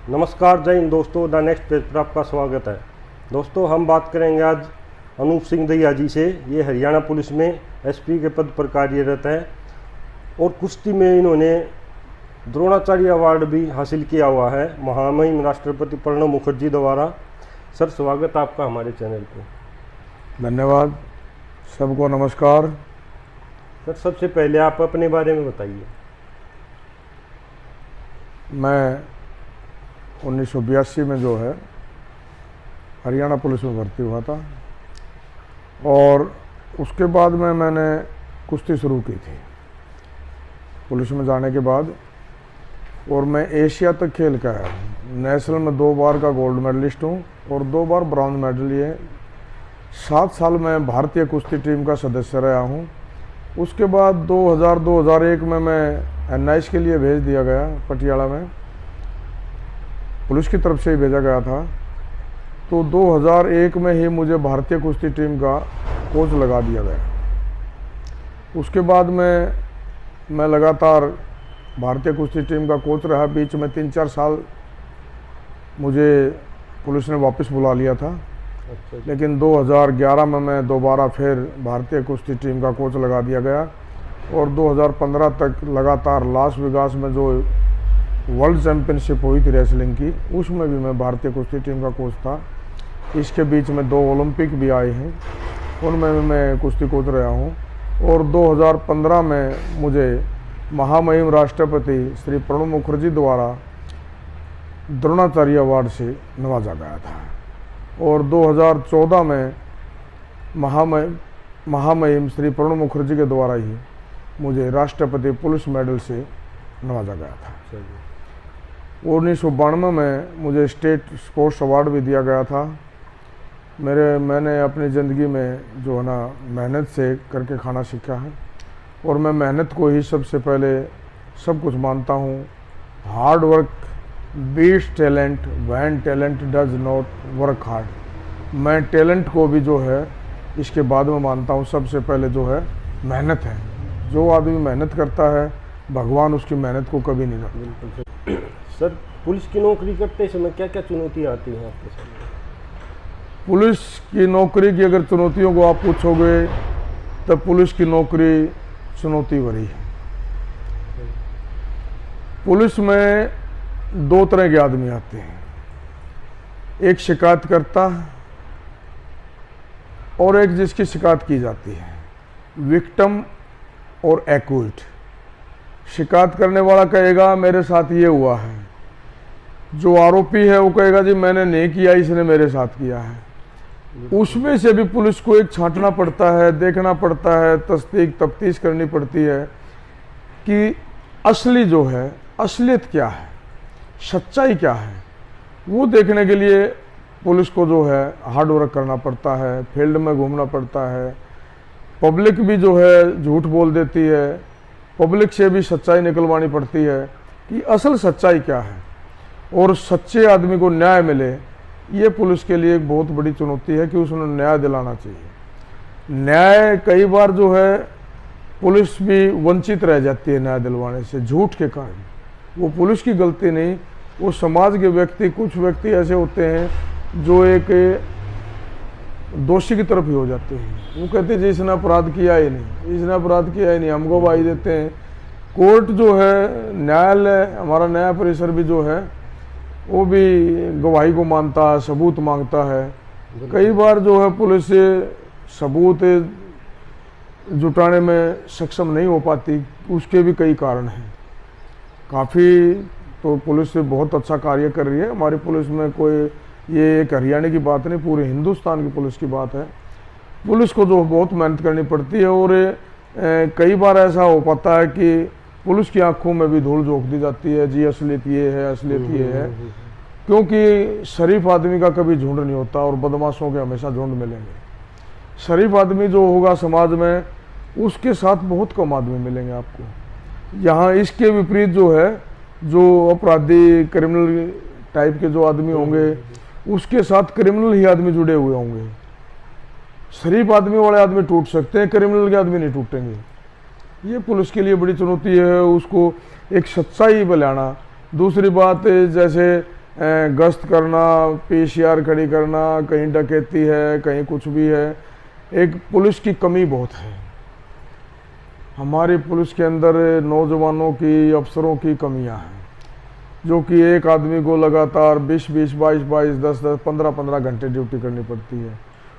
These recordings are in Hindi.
नमस्कार, जय हिंद दोस्तों। द नेक्स्ट पेज पर आपका स्वागत है। दोस्तों, हम बात करेंगे आज अनूप सिंह दहिया जी से। ये हरियाणा पुलिस में एसपी के पद पर कार्यरत है और कुश्ती में इन्होंने द्रोणाचार्य अवार्ड भी हासिल किया हुआ है महामहिम राष्ट्रपति प्रणब मुखर्जी द्वारा। सर, स्वागत आपका हमारे चैनल पे। धन्यवाद। सबको नमस्कार। सर, सबसे पहले आप अपने बारे में बताइए। मैं 1982 में जो है हरियाणा पुलिस में भर्ती हुआ था और उसके बाद में मैंने कुश्ती शुरू की थी पुलिस में जाने के बाद, और मैं एशिया तक खेल का आया हूँ। नेशनल में 2 बार का गोल्ड मेडलिस्ट हूँ और 2 बार ब्रॉन्ज मेडल लिए। 7 साल मैं भारतीय कुश्ती टीम का सदस्य रहा हूँ। उसके बाद 2000-2001 में मैं NIS के लिए भेज दिया गया। पटियाला में पुलिस की तरफ से ही भेजा गया था। तो 2001 में ही मुझे भारतीय कुश्ती टीम का कोच लगा दिया गया। उसके बाद मैं लगातार भारतीय कुश्ती टीम का कोच रहा। बीच में 3-4 साल मुझे पुलिस ने वापस बुला लिया था। लेकिन 2011 में मैं दोबारा फिर भारतीय कुश्ती टीम का कोच लगा दिया गया और 2015 तक लगातार लास वेगास में जो वर्ल्ड चैम्पियनशिप हुई थी रेसलिंग की, उसमें भी मैं भारतीय कुश्ती टीम का कोच था। इसके बीच में 2 ओलंपिक भी आए हैं, उनमें भी मैं कुश्ती कोच रहा हूँ। और 2015 में मुझे महामहिम राष्ट्रपति श्री प्रणब मुखर्जी द्वारा द्रोणाचार्य अवार्ड से नवाजा गया था। और 2014 में महामहिम श्री प्रणब मुखर्जी के द्वारा ही मुझे राष्ट्रपति पुलिस मेडल से नवाजा गया था। 1992 में मुझे स्टेट स्पोर्ट्स अवार्ड भी दिया गया था। मैंने अपनी ज़िंदगी में जो है ना मेहनत से करके खाना सीखा है और मैं मेहनत को ही सबसे पहले सब कुछ मानता हूँ। Hard work beats talent when talent does not work hard. मैं टैलेंट को भी जो है इसके बाद में मानता हूँ। सबसे पहले जो है मेहनत है। जो आदमी मेहनत करता है भगवान उसकी मेहनत को कभी नहीं रोकते। सर, पुलिस की नौकरी करते समय क्या क्या चुनौतियाँ आती हैं आपके सामने? पुलिस की नौकरी की अगर चुनौतियों को आप पूछोगे तो पुलिस की नौकरी चुनौती भरी है। पुलिस में 2 तरह के आदमी आते हैं, एक शिकायतकर्ता और एक जिसकी शिकायत की जाती है, विक्टिम और एक्यूट। शिकायत करने वाला कहेगा मेरे साथ ये हुआ है, जो आरोपी है वो कहेगा जी मैंने नहीं किया, इसने मेरे साथ किया है। उसमें से भी पुलिस को एक छांटना पड़ता है, देखना पड़ता है, तफ्तीश करनी पड़ती है कि असली जो है असलियत क्या है, सच्चाई क्या है। वो देखने के लिए पुलिस को जो है हार्ड वर्क करना पड़ता है, फील्ड में घूमना पड़ता है। पब्लिक भी जो है झूठ बोल देती है, पब्लिक से भी सच्चाई निकलवानी पड़ती है कि असल सच्चाई क्या है और सच्चे आदमी को न्याय मिले। ये पुलिस के लिए एक बहुत बड़ी चुनौती है कि उसने न्याय दिलाना चाहिए। न्याय कई बार जो है पुलिस भी वंचित रह जाती है न्याय दिलवाने से, झूठ के कारण। वो पुलिस की गलती नहीं, वो समाज के व्यक्ति, कुछ व्यक्ति ऐसे होते हैं जो एक दोषी की तरफ ही हो जाते हैं। वो कहते हैं जी इसने अपराध किया ही नहीं, इसने अपराध किया ही नहीं, हमको गवाही देते हैं। कोर्ट जो है, न्यायालय, हमारा न्याय परिसर भी जो है वो भी गवाही को मानता है, सबूत मांगता है। कई बार जो है पुलिस से सबूत जुटाने में सक्षम नहीं हो पाती, उसके भी कई कारण हैं। काफ़ी तो पुलिस से बहुत अच्छा कार्य कर रही है हमारी पुलिस में। कोई ये एक हरियाणा की बात नहीं, पूरे हिंदुस्तान की पुलिस की बात है। पुलिस को जो बहुत मेहनत करनी पड़ती है और कई बार ऐसा हो पाता है कि पुलिस की आंखों में भी धूल झोंक दी जाती है, जी असलियत ये है, असलियत ये है। क्योंकि शरीफ आदमी का कभी झुंड नहीं होता और बदमाशों के हमेशा झुंड मिलेंगे। शरीफ आदमी जो होगा समाज में, उसके साथ बहुत कम आदमी मिलेंगे आपको। यहाँ इसके विपरीत जो है, जो अपराधी क्रिमिनल टाइप के जो आदमी होंगे, उसके साथ क्रिमिनल ही आदमी जुड़े हुए होंगे। शरीफ आदमी वाले आदमी टूट सकते हैं, क्रिमिनल के आदमी नहीं टूटेंगे। ये पुलिस के लिए बड़ी चुनौती है, उसको एक सच्चाई पे लाना। दूसरी बात, जैसे गश्त करना, पीसीआर खड़ी करना, कहीं डकैती है, कहीं कुछ भी है। एक पुलिस की कमी बहुत है हमारी पुलिस के अंदर, नौजवानों की, अफसरों की कमियां हैं, जो कि एक आदमी को लगातार 20-20, 22-22, 10-10, 15-15 घंटे ड्यूटी करनी पड़ती है।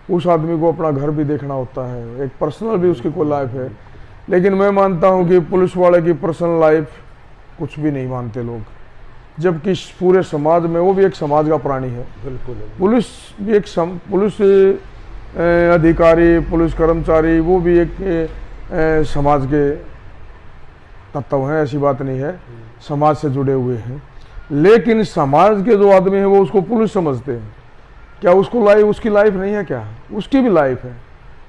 उस आदमी को अपना घर भी देखना होता है, एक पर्सनल भी उसकी कोई लाइफ है। लेकिन मैं मानता हूं कि पुलिस वाले की पर्सनल लाइफ कुछ भी नहीं मानते लोग, जबकि पूरे समाज में वो भी एक समाज का प्राणी है। बिल्कुल। पुलिस भी एक पुलिस अधिकारी, पुलिस कर्मचारी, वो भी एक समाज के तत्व हैं, ऐसी बात नहीं है, समाज से जुड़े हुए हैं। लेकिन समाज के जो आदमी हैं वो उसको पुलिस समझते हैं। क्या उसको उसकी लाइफ नहीं है क्या? उसकी भी लाइफ है,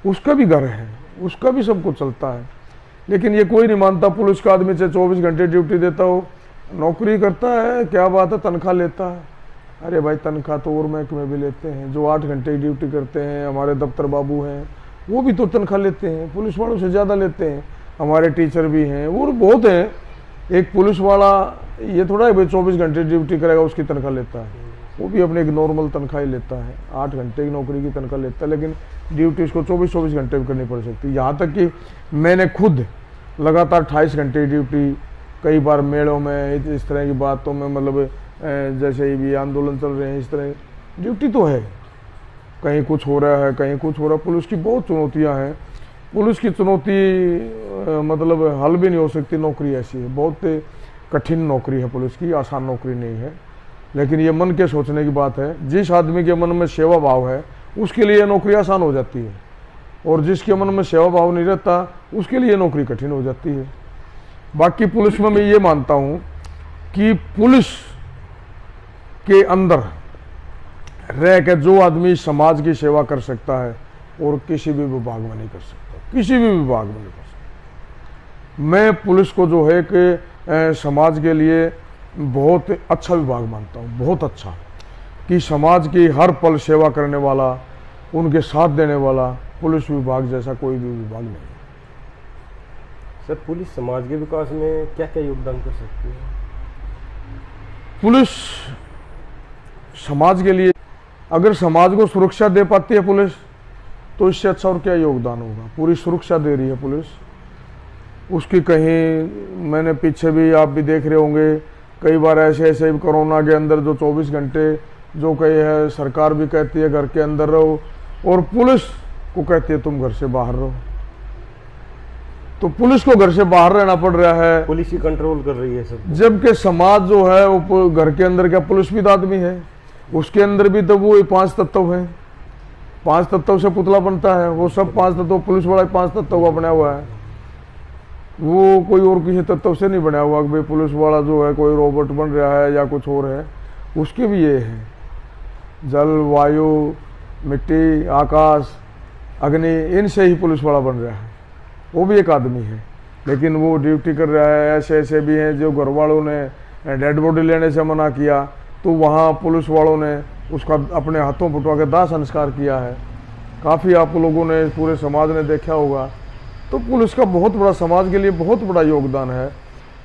उसका भी घर है, उसका भी सब कुछ चलता है। लेकिन ये कोई नहीं मानता। पुलिस का आदमी चाहे 24 घंटे ड्यूटी देता हो, नौकरी करता है, क्या बात है, तनख्वाह लेता है। अरे भाई, तनख्वाह तो और महकमे भी लेते हैं, जो 8 घंटे की ड्यूटी करते हैं। हमारे दफ्तर बाबू हैं, वो भी तो तनख्वाह लेते हैं, पुलिस वालों से ज़्यादा लेते हैं। हमारे टीचर भी हैं, वो बहुत हैं। एक पुलिस वाला ये थोड़ा है भाई 24 घंटे ड्यूटी करेगा उसकी तनख्वाह लेता है, वो भी अपने एक नॉर्मल तनख्वाह ही लेता है। 8 घंटे की नौकरी की तनख्वाह लेता है, लेकिन ड्यूटी उसको 24-24 घंटे भी करनी पड़ सकती है। यहाँ तक कि मैंने खुद लगातार 28 घंटे की ड्यूटी, कई बार मेलों में, इस तरह की बातों में, मतलब जैसे भी आंदोलन चल रहे हैं, इस तरह ड्यूटी तो है, कहीं कुछ हो रहा है, कहीं कुछ हो रहा है। पुलिस की बहुत चुनौतियाँ हैं। पुलिस की चुनौती मतलब हल भी नहीं हो सकती। नौकरी ऐसी है, बहुत कठिन नौकरी है पुलिस की, आसान नौकरी नहीं है। लेकिन ये मन के सोचने की बात है। जिस आदमी के मन में सेवा भाव है उसके लिए नौकरी आसान हो जाती है, और जिसके मन में सेवा भाव नहीं रहता उसके लिए नौकरी कठिन हो जाती है। बाकी पुलिस में मैं ये मानता हूँ कि पुलिस के अंदर रह के जो आदमी समाज की सेवा कर सकता है और किसी भी विभाग में नहीं कर सकता, किसी भी विभाग में नहीं कर सकता। मैं पुलिस को जो है कि समाज के लिए बहुत अच्छा विभाग मानता हूँ, बहुत अच्छा, कि समाज की हर पल सेवा करने वाला, उनके साथ देने वाला पुलिस विभाग जैसा कोई भी विभाग नहीं है। सर, पुलिस समाज के विकास में क्या क्या योगदान कर सकती है? पुलिस समाज के लिए, अगर समाज को सुरक्षा दे पाती है पुलिस, तो इससे अच्छा और क्या योगदान होगा। पूरी सुरक्षा दे रही है पुलिस। उसकी कहीं, मैंने पीछे भी, आप भी देख रहे होंगे, कई बार ऐसे कोरोना के अंदर जो 24 घंटे जो कहे है, सरकार भी कहती है घर के अंदर रहो, और पुलिस को कहती है तुम घर से बाहर रहो। तो पुलिस को घर से बाहर रहना पड़ रहा है, पुलिस ही कंट्रोल कर रही है सब। जबकि समाज जो है वो घर के अंदर, क्या पुलिस भी तो आदमी है, उसके अंदर भी तो वो 5 तत्व हैं। 5 तत्व से पुतला बनता है, वो सब 5 तत्व, पुलिस वाला 5 तत्व का बना हुआ है। वो कोई और किसी तत्व से नहीं बना हुआ कि भाई पुलिस वाला जो है कोई रोबोट बन रहा है या कुछ और है। उसके भी ये है, जल, वायु, मिट्टी, आकाश, अग्नि, इनसे ही पुलिस वाला बन रहा है। वो भी एक आदमी है, लेकिन वो ड्यूटी कर रहा है। ऐसे भी हैं जो घर वालों ने डेड बॉडी लेने से मना किया, तो वहाँ पुलिस वालों ने उसका अपने हाथों फुटवा के दाह संस्कार किया है। काफ़ी आप लोगों ने, पूरे समाज ने देखा होगा। तो पुलिस का बहुत बड़ा, समाज के लिए बहुत बड़ा योगदान है।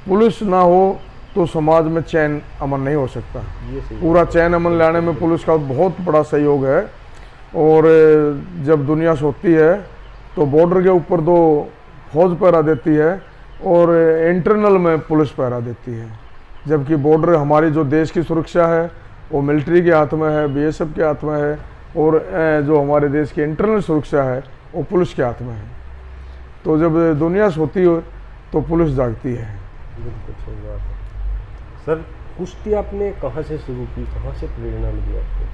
पुलिस ना हो तो समाज में चैन अमन नहीं हो सकता। पूरा चैन अमन लाने में पुलिस का बहुत बड़ा सहयोग है। और जब दुनिया सोती है तो बॉर्डर के ऊपर 2 फौज पहरा देती है और इंटरनल में पुलिस पहरा देती है। जबकि बॉर्डर, हमारी जो देश की सुरक्षा है वो मिलिट्री के हाथ में है, बीएसएफ के हाथ में है, और जो हमारे देश की इंटरनल सुरक्षा है वो पुलिस के हाथ में है। तो जब दुनिया सोती हो तो पुलिस जागती है। बिल्कुल सही बात है। सर, कुश्ती आपने कहाँ से शुरू की, कहाँ से प्रेरणा मिली आपको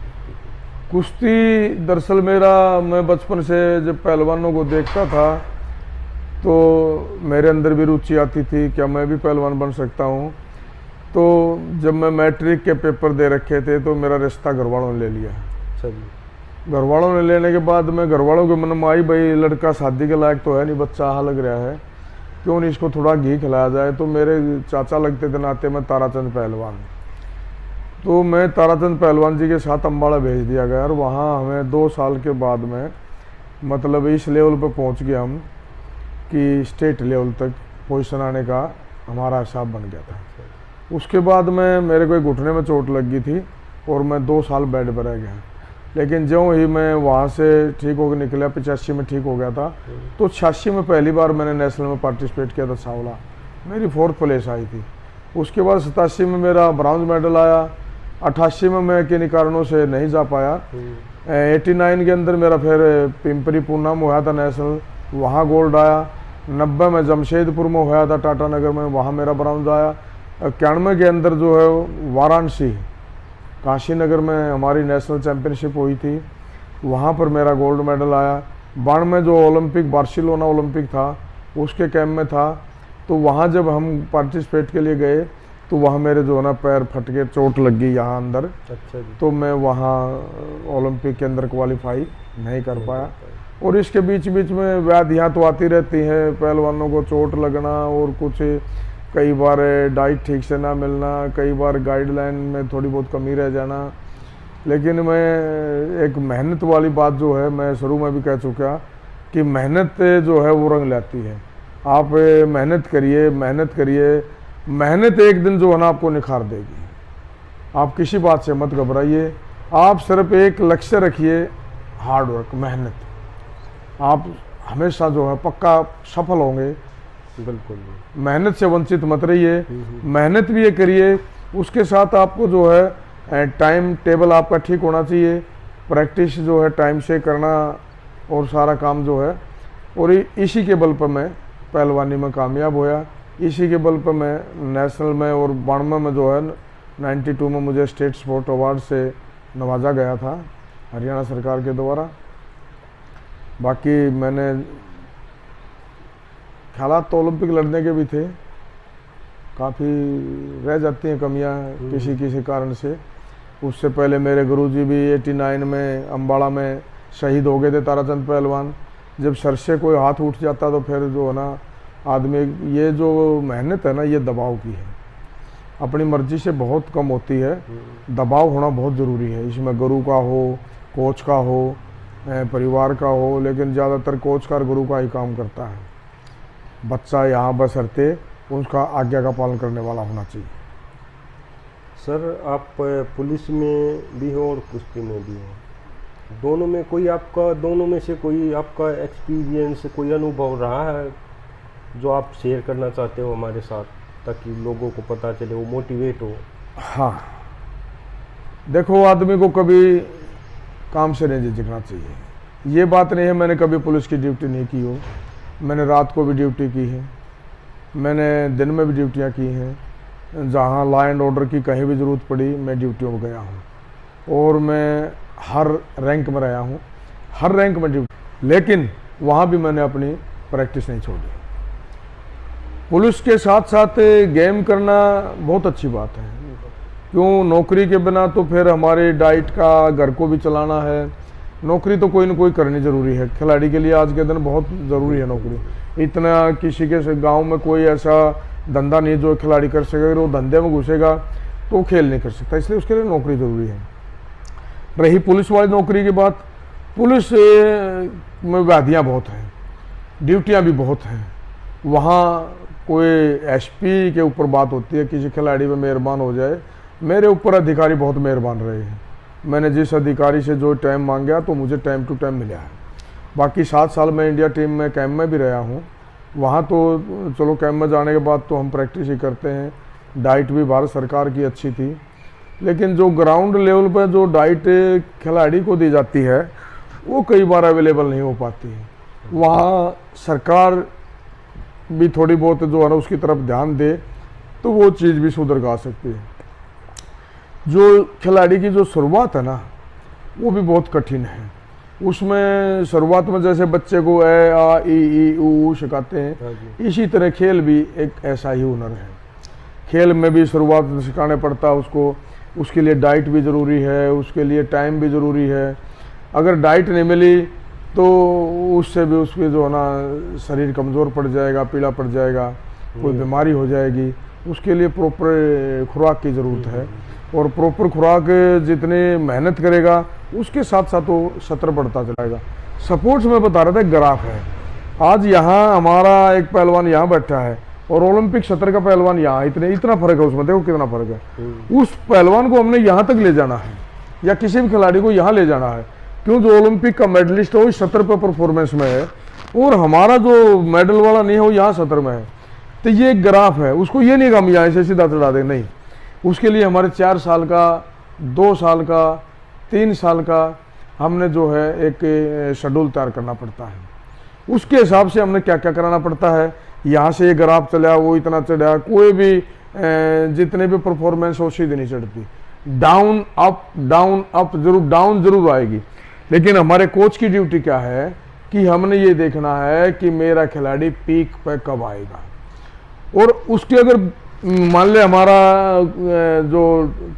कुश्ती? दरअसल मैं बचपन से जब पहलवानों को देखता था तो मेरे अंदर भी रुचि आती थी, क्या मैं भी पहलवान बन सकता हूँ। तो जब मैं मैट्रिक के पेपर दे रखे थे तो मेरा रिश्ता घर वालों ने ले लिया। अच्छा जी। घर वालों ने लेने के बाद मैं, घर वालों के मन में आई, भाई लड़का शादी के लायक तो है नहीं, बच्चा हाँ लग रहा है, क्यों नहीं इसको थोड़ा घी खिलाया जाए। तो मेरे चाचा लगते थे नाते में ताराचंद पहलवान, तो मैं ताराचंद पहलवान जी के साथ अम्बाड़ा भेज दिया गया। और वहाँ हमें 2 साल के बाद में, मतलब इस लेवल पे पहुँच गए हम कि स्टेट लेवल तक पोजीशन आने का हमारा हिसाब बन गया था। उसके बाद में मेरे को घुटने में चोट लग गई थी, और मैं 2 साल बेड पर रह गया। लेकिन जो ही मैं वहाँ से ठीक होकर निकला, 85 में ठीक हो गया था, तो 86 में पहली बार मैंने नेशनल में पार्टिसिपेट किया था सावला, मेरी 4th प्लेस आई थी। उसके बाद 87 में मेरा ब्रॉन्ज मेडल आया, 88 में मैं किन्हीं कारणों से नहीं जा पाया। 89 के अंदर मेरा फिर पिंपरी पूना में हुआ था नेशनल, वहाँ गोल्ड आया। 90 में जमशेदपुर में हुआ था टाटा नगर में, वहाँ मेरा ब्रॉन्ज आया। 91 के अंदर जो है वाराणसी काशी नगर में हमारी नेशनल चैम्पियनशिप हुई थी, वहाँ पर मेरा गोल्ड मेडल आया। 92 में जो ओलंपिक बार्सिलोना ओलंपिक था उसके कैंप में था, तो वहाँ जब हम पार्टिसिपेट के लिए गए तो वहाँ मेरे जो है ना पैर फट के चोट लग गई यहाँ अंदर। अच्छा जी। तो मैं वहाँ ओलंपिक के अंदर क्वालिफाई नहीं कर पाया। और इसके बीच बीच में व्याधियाँ तो आती रहती हैं, पहलवानों को चोट लगना और कुछ कई बार डाइट ठीक से ना मिलना, कई बार गाइडलाइन में थोड़ी बहुत कमी रह जाना। लेकिन मैं एक मेहनत वाली बात जो है, मैं शुरू में भी कह चुका कि मेहनत जो है वो रंग लाती है। आप मेहनत करिए, मेहनत करिए, मेहनत एक दिन जो है ना आपको निखार देगी। आप किसी बात से मत घबराइए, आप सिर्फ एक लक्ष्य रखिए, हार्ड वर्क, मेहनत। आप हमेशा जो है पक्का सफल होंगे। बिल्कुल। मेहनत से वंचित मत रहिए, मेहनत भी ये करिए, उसके साथ आपको जो है टाइम टेबल आपका ठीक होना चाहिए, प्रैक्टिस जो है टाइम से करना और सारा काम जो है। और इसी के बल पर मैं पहलवानी में कामयाब होया, इसी के बल पर मैं नेशनल में और 92 में जो है 92 में मुझे स्टेट स्पोर्ट अवार्ड से नवाजा गया था हरियाणा सरकार के द्वारा। बाकी मैंने हालात तो ओलंपिक लड़ने के भी थे, काफ़ी रह जाती हैं कमियां किसी किसी कारण से। उससे पहले मेरे गुरुजी भी 89 में अम्बाड़ा में शहीद हो गए थे, ताराचंद पहलवान। जब सर से कोई हाथ उठ जाता तो फिर जो है ना आदमी, ये जो मेहनत है ना ये दबाव की है, अपनी मर्जी से बहुत कम होती है, दबाव होना बहुत ज़रूरी है। इसमें गुरु का हो, कोच का हो, परिवार का हो, लेकिन ज़्यादातर कोच का और गुरु का ही काम करता है। बच्चा यहाँ बशर्ते उसका आज्ञा का पालन करने वाला होना चाहिए। सर आप पुलिस में भी हो और कुश्ती में भी हो, दोनों में कोई आपका, दोनों में से कोई आपका एक्सपीरियंस, कोई अनुभव रहा है जो आप शेयर करना चाहते हो हमारे साथ, ताकि लोगों को पता चले, वो मोटिवेट हो? हाँ, देखो आदमी को कभी काम से नहीं झिझकना चाहिए। ये बात नहीं है मैंने कभी पुलिस की ड्यूटी नहीं की हो, मैंने रात को भी ड्यूटी की है, मैंने दिन में भी ड्यूटियाँ की हैं। जहाँ लॉ एंड ऑर्डर की कहीं भी ज़रूरत पड़ी मैं ड्यूटियों में गया हूँ और मैं हर रैंक में रहा हूँ, हर रैंक में ड्यूटी, लेकिन वहाँ भी मैंने अपनी प्रैक्टिस नहीं छोड़ी। पुलिस के साथ साथ गेम करना बहुत अच्छी बात है, क्यों? नौकरी के बिना तो फिर हमारे डाइट का, घर को भी चलाना है, नौकरी तो कोई ना कोई करनी ज़रूरी है। खिलाड़ी के लिए आज के दिन बहुत ज़रूरी है नौकरी। इतना किसी के गांव में कोई ऐसा धंधा नहीं जो खिलाड़ी कर सके, अगर वो धंधे में घुसेगा तो वो खेल नहीं कर सकता, इसलिए उसके लिए नौकरी ज़रूरी है। रही पुलिस वाली नौकरी की बात, पुलिस में व्याधियाँ बहुत हैं, ड्यूटियाँ भी बहुत हैं। वहाँ कोई एसपी के ऊपर बात होती है, किसी खिलाड़ी में मेहरबान हो जाए, मेरे ऊपर अधिकारी बहुत मेहरबान रहे हैं। मैंने जिस अधिकारी से जो टाइम मांगा तो मुझे टाइम टू टाइम मिला है। बाकी 7 साल मैं इंडिया टीम में कैंप में भी रहा हूँ, वहाँ तो चलो कैंप में जाने के बाद तो हम प्रैक्टिस ही करते हैं। डाइट भी भारत सरकार की अच्छी थी, लेकिन जो ग्राउंड लेवल पर जो डाइट खिलाड़ी को दी जाती है वो कई बार अवेलेबल नहीं हो पाती है। वहाँ सरकार भी थोड़ी बहुत जो है ना उसकी तरफ ध्यान दे तो वो चीज़ भी सुधर गा सकती है। जो खिलाड़ी की जो शुरुआत है ना वो भी बहुत कठिन है। उसमें शुरुआत में जैसे बच्चे को ए आ ई ऊ सिखाते हैं, इसी तरह खेल भी एक ऐसा ही हुनर है। खेल में भी शुरुआत सिखाने पड़ता है उसको, उसके लिए डाइट भी ज़रूरी है, उसके लिए टाइम भी ज़रूरी है। अगर डाइट नहीं मिली तो उससे भी उसके जो है ना शरीर कमज़ोर पड़ जाएगा, पीला पड़ जाएगा, कोई बीमारी हो जाएगी। उसके लिए प्रॉपर खुराक की ज़रूरत है, और प्रॉपर खुराक जितनी मेहनत करेगा उसके साथ साथ वो सत्र बढ़ता चलाएगा। सपोर्ट्स में बता रहा था ग्राफ है, आज यहाँ हमारा एक पहलवान यहाँ बैठा है, और ओलंपिक सत्र का पहलवान यहाँ, इतना फर्क है उसमें, देखो कितना फर्क है। उस पहलवान को हमने यहाँ तक ले जाना है या किसी भी खिलाड़ी को यहाँ ले जाना है, क्यों? जो ओलंपिक का मेडलिस्ट है वो इस सत्र पर परफॉर्मेंस में है और हमारा जो मेडल वाला नहीं है वो यहाँ सत्र में है। तो ये एक ग्राफ है, उसको ये नहीं कि हम यहाँ से सीधा चढ़ा दें, नहीं। उसके लिए हमारे 4 साल का, 2 साल का, 3 साल का हमने जो है एक शेड्यूल तैयार करना पड़ता है। उसके हिसाब से हमने क्या क्या कराना पड़ता है। यहाँ से ये ग्राफ चला, वो इतना चढ़ा, कोई भी जितने भी परफॉर्मेंस हो सीधे नहीं चढ़ती, डाउन अप जरूर, डाउन जरूर आएगी। लेकिन हमारे कोच की ड्यूटी क्या है कि हमने ये देखना है कि मेरा खिलाड़ी पीक पे कब आएगा। और उसके अगर मान लिया हमारा जो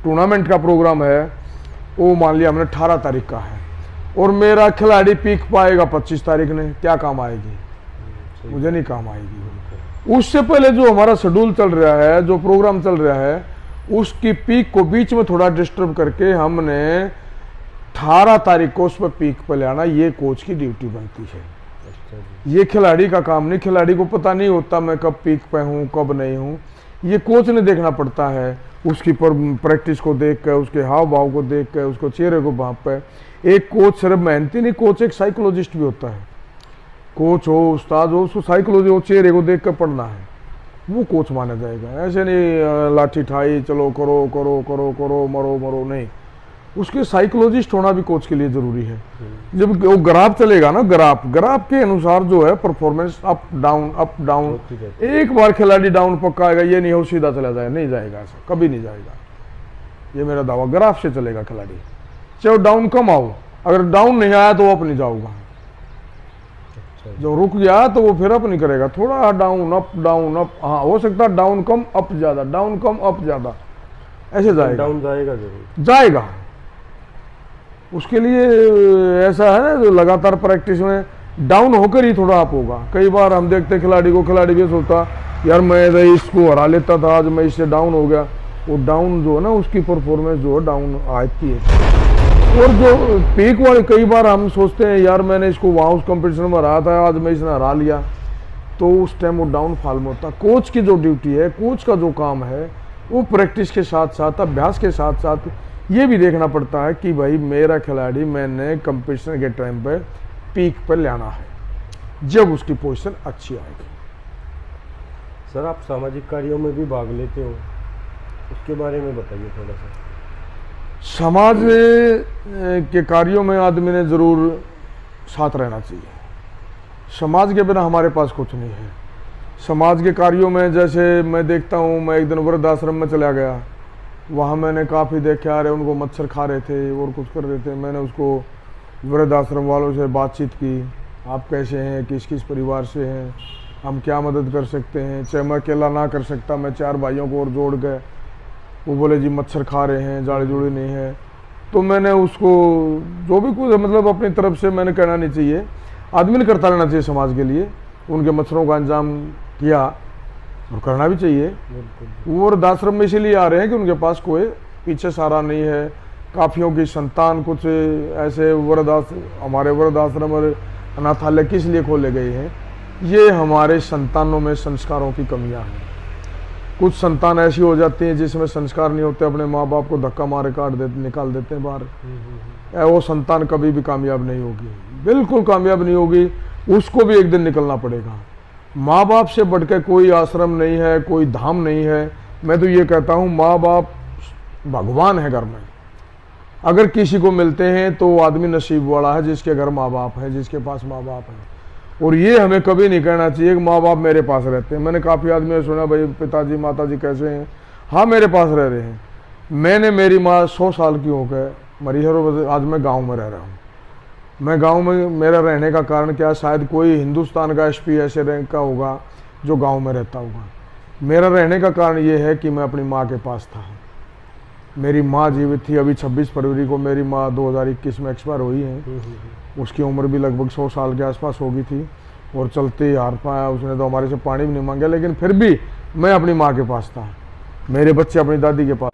टूर्नामेंट का प्रोग्राम है वो मान लिया हमने 18 तारीख का है और मेरा खिलाड़ी पीक पाएगा 25 तारीख ने, क्या काम आएगी? मुझे नहीं काम आएगी। उससे पहले जो हमारा शेड्यूल चल रहा है, जो प्रोग्राम चल रहा है, उसकी पीक को बीच में थोड़ा डिस्टर्ब करके हमने 18 तारीख को उस पर पीक पर ले आना, ये कोच की ड्यूटी बनती है। ये खिलाड़ी का काम नहीं। खिलाड़ी को पता नहीं होता मैं कब पीक पे हूँ कब नहीं हूँ, ये कोच ने देखना पड़ता है। उसकी प्रैक्टिस को देख कर, उसके हाव भाव को देख कर, उसको चेहरे को भाप पे। एक कोच सिर्फ मेहनती नहीं, कोच एक साइकोलॉजिस्ट भी होता है। कोच हो, उस्ताद हो, उसको साइकोलॉजी हो, चेहरे को देख कर पढ़ना है, वो कोच माना जाएगा। ऐसे नहीं लाठी ठाई चलो करो करो करो करो मरो मरो, नहीं। उसके साइकोलॉजिस्ट होना भी कोच के लिए जरूरी है। जब वो ग्राफ चलेगा ना, ग्राफ के अनुसार जो है परफॉर्मेंस अप डाउन। एक बार खिलाड़ी डाउन पक्का आएगा, ये नहीं हो सीधा चला जाए, नहीं जाएगा, ऐसा कभी नहीं जाएगा। ये मेरा दावा, ग्राफ से चलेगा खिलाड़ी, चाहे डाउन कम आओ। अगर डाउन नहीं आया तो वो अप नहीं जाऊंगा, जो रुक गया तो वो फिर अप नहीं करेगा, थोड़ा डाउन अप। हाँ, हो सकता है डाउन कम अप ज्यादा, डाउन कम अप ज्यादा, ऐसे जाएगा। डाउन जाएगा जरूर, जाएगा। उसके लिए ऐसा है ना, जो लगातार प्रैक्टिस में डाउन होकर ही थोड़ा अप होगा। कई बार हम देखते खिलाड़ी को, खिलाड़ी भी सोचता यार मैं इसको हरा लेता था, आज मैं इससे डाउन हो गया। वो डाउन जो है ना, उसकी परफॉर्मेंस जो है डाउन आती है। और जो पीक वाले, कई बार हम सोचते हैं यार मैंने इसको वहाँ उस कंपटीशन में हराया था, आज मैं इसने हरा लिया, तो उस टाइम वो डाउन फॉल में होता। कोच की जो ड्यूटी है, कोच का जो काम है, वो प्रैक्टिस के साथ साथ, अभ्यास के साथ साथ ये भी देखना पड़ता है कि भाई मेरा खिलाड़ी मैंने कंपटीशन के टाइम पे पीक पर लाना है, जब उसकी पोजीशन अच्छी आएगी। सर, आप सामाजिक कार्यों में भी भाग लेते हो, उसके बारे में बताइए थोड़ा सा। समाज के कार्यों में आदमी ने जरूर साथ रहना चाहिए। समाज के बिना हमारे पास कुछ नहीं है। समाज के कार्यों में जैसे मैं देखता हूँ, मैं एक दिन वृद्धाश्रम में चला गया, वहाँ मैंने काफ़ी देखे आ रहे, उनको मच्छर खा रहे थे और कुछ कर रहे थे। मैंने उसको वृद्धाश्रम वालों से बातचीत की, आप कैसे हैं, किस किस परिवार से हैं, हम क्या मदद कर सकते हैं। चाहे मैं अकेला ना कर सकता, मैं 4 भाइयों को और जोड़ गए। वो बोले जी मच्छर खा रहे हैं, जाड़ी जुड़ी नहीं है। तो मैंने उसको जो भी कुछ मतलब अपनी तरफ से, मैंने कहना नहीं चाहिए, आदमी ने करता रहना चाहिए समाज के लिए, उनके मच्छरों का इंतजाम किया और करना भी चाहिए। वो वृद्धाश्रम में इसीलिए आ रहे हैं कि उनके पास कोई पीछे सहारा नहीं है। काफियों की संतान कुछ ऐसे हमारे वृद्धाश्रम और अनाथालय किस लिए खोले गए हैं, ये हमारे संतानों में संस्कारों की कमियां हैं। कुछ संतान ऐसी हो जाती हैं जिसमें संस्कार नहीं होते, अपने माँ बाप को धक्का मारे निकाल देते हैं बाहर। वो संतान कभी भी कामयाब नहीं होगी, बिल्कुल कामयाब नहीं होगी। उसको भी एक दिन निकलना पड़ेगा। माँ बाप से बढ़कर कोई आश्रम नहीं है, कोई धाम नहीं है। मैं तो ये कहता हूँ माँ बाप भगवान है घर में। अगर किसी को मिलते हैं तो आदमी नसीब वाला है जिसके घर माँ बाप है, जिसके पास माँ बाप है। और ये हमें कभी नहीं कहना चाहिए कि माँ बाप मेरे पास रहते हैं। मैंने काफ़ी आदमी सुना भाई पिताजी माताजी कैसे हैं, हाँ मेरे पास रह रहे हैं। मैंने मेरी माँ 100 साल की होकर मरी है और आज मैं गाँव में रह रहा हूँ। मैं गांव में, मेरा रहने का कारण क्या, शायद कोई हिंदुस्तान का एसपी ऐसे रैंक का होगा जो गांव में रहता होगा। मेरा रहने का कारण ये है कि मैं अपनी माँ के पास था। मेरी माँ जीवित थी। अभी 26 फरवरी को मेरी माँ 2021 में एक्सपायर हुई है। उसकी उम्र भी लगभग 100 साल के आसपास होगी थी और चलते ही हार पाया। उसने तो हमारे से पानी भी नहीं मांगा, लेकिन फिर भी मैं अपनी माँ के पास था, मेरे बच्चे अपनी दादी के पास।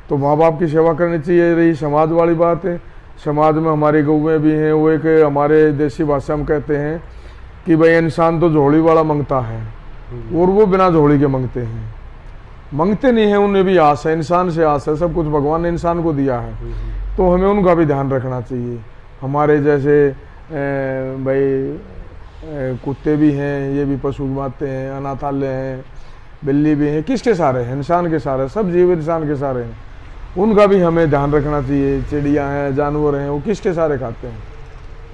तो माँ बाप की सेवा करनी चाहिए। रही समाज वाली बात है, समाज में हमारी गौएँ भी हैं। वो एक हमारे देसी भाषा में कहते हैं कि भाई इंसान तो झोली वाला मांगता है, और वो बिना झोली के मांगते हैं, मांगते नहीं है, उन्हें भी आस है, इंसान से आस है, सब कुछ भगवान ने इंसान को दिया है, तो हमें उनका भी ध्यान रखना चाहिए। हमारे जैसे भाई कुत्ते भी हैं, ये भी पशु मारते हैं, अनाथालय हैं, बिल्ली भी हैं, किसके सारे हैं? इंसान के सारे, सब जीव इंसान के सारे हैं, उनका भी हमें ध्यान रखना चाहिए। चिड़िया हैं, जानवर हैं, वो किसके सारे खाते हैं?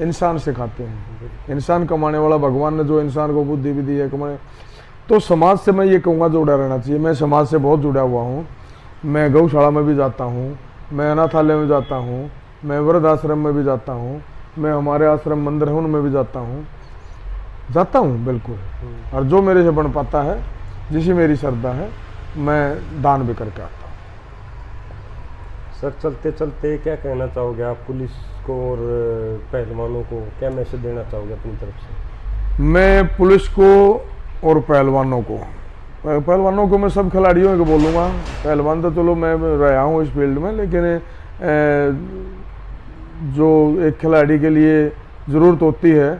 इंसान से खाते हैं। इंसान कमाने वाला, भगवान ने जो इंसान को बुद्धि भी दी है कमाने, तो समाज से मैं ये कहूँगा जुड़ा रहना चाहिए। मैं समाज से बहुत जुड़ा हुआ हूँ, मैं गौशाला में भी जाता हूँ, मैं अनाथालय में जाता हूँ, मैं वृद्ध आश्रम में भी जाता हूँ, मैं हमारे आश्रम मंदिर है उनमें भी जाता हूँ बिल्कुल। और जो मेरे से बन पाता है, जिसे मेरी श्रद्धा है, मैं दान भी करके आता हूँ। सर, चलते चलते क्या कहना चाहोगे आप पुलिस को और पहलवानों को, क्या मैसेज देना चाहोगे अपनी तरफ से? मैं पुलिस को और पहलवानों को मैं सब खिलाड़ियों को बोलूँगा। पहलवान तो चलो मैं रहा हूँ इस फील्ड में, लेकिन जो एक खिलाड़ी के लिए ज़रूरत होती है,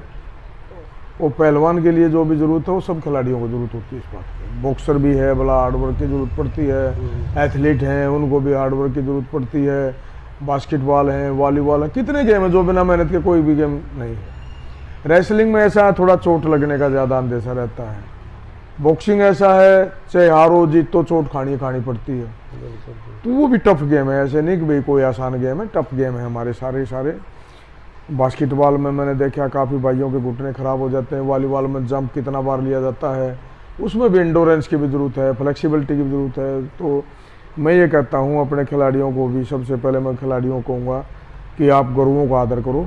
वो पहलवान के लिए जो भी ज़रूरत है वो सब खिलाड़ियों को ज़रूरत होती है इस बात की। बॉक्सर भी है, बड़ा हार्डवर्क की ज़रूरत पड़ती है, एथलीट हैं उनको भी हार्डवर्क की ज़रूरत पड़ती है, बास्केटबॉल है, वॉलीबॉल है, कितने गेम है जो बिना मेहनत के कोई भी गेम नहीं है। रेसलिंग में ऐसा थोड़ा चोट लगने का ज़्यादा अंदेशा रहता है, बॉक्सिंग ऐसा है चाहे हारो जीतो चोट खानी पड़ती है, तो वो भी टफ गेम है। ऐसे नहीं कि भाई कोई आसान गेम है, टफ गेम है हमारे सारे। बास्केटबॉल में मैंने देखा काफ़ी भाइयों के घुटने ख़राब हो जाते हैं, वॉलीबॉल में जंप कितना बार लिया जाता है, उसमें भी इंडोरेंस की भी ज़रूरत है, फ्लेक्सिबिलिटी की भी ज़रूरत है। तो मैं ये कहता हूँ अपने खिलाड़ियों को भी, सबसे पहले मैं खिलाड़ियों को कहूँगा कि आप गुरुओं का आदर करो,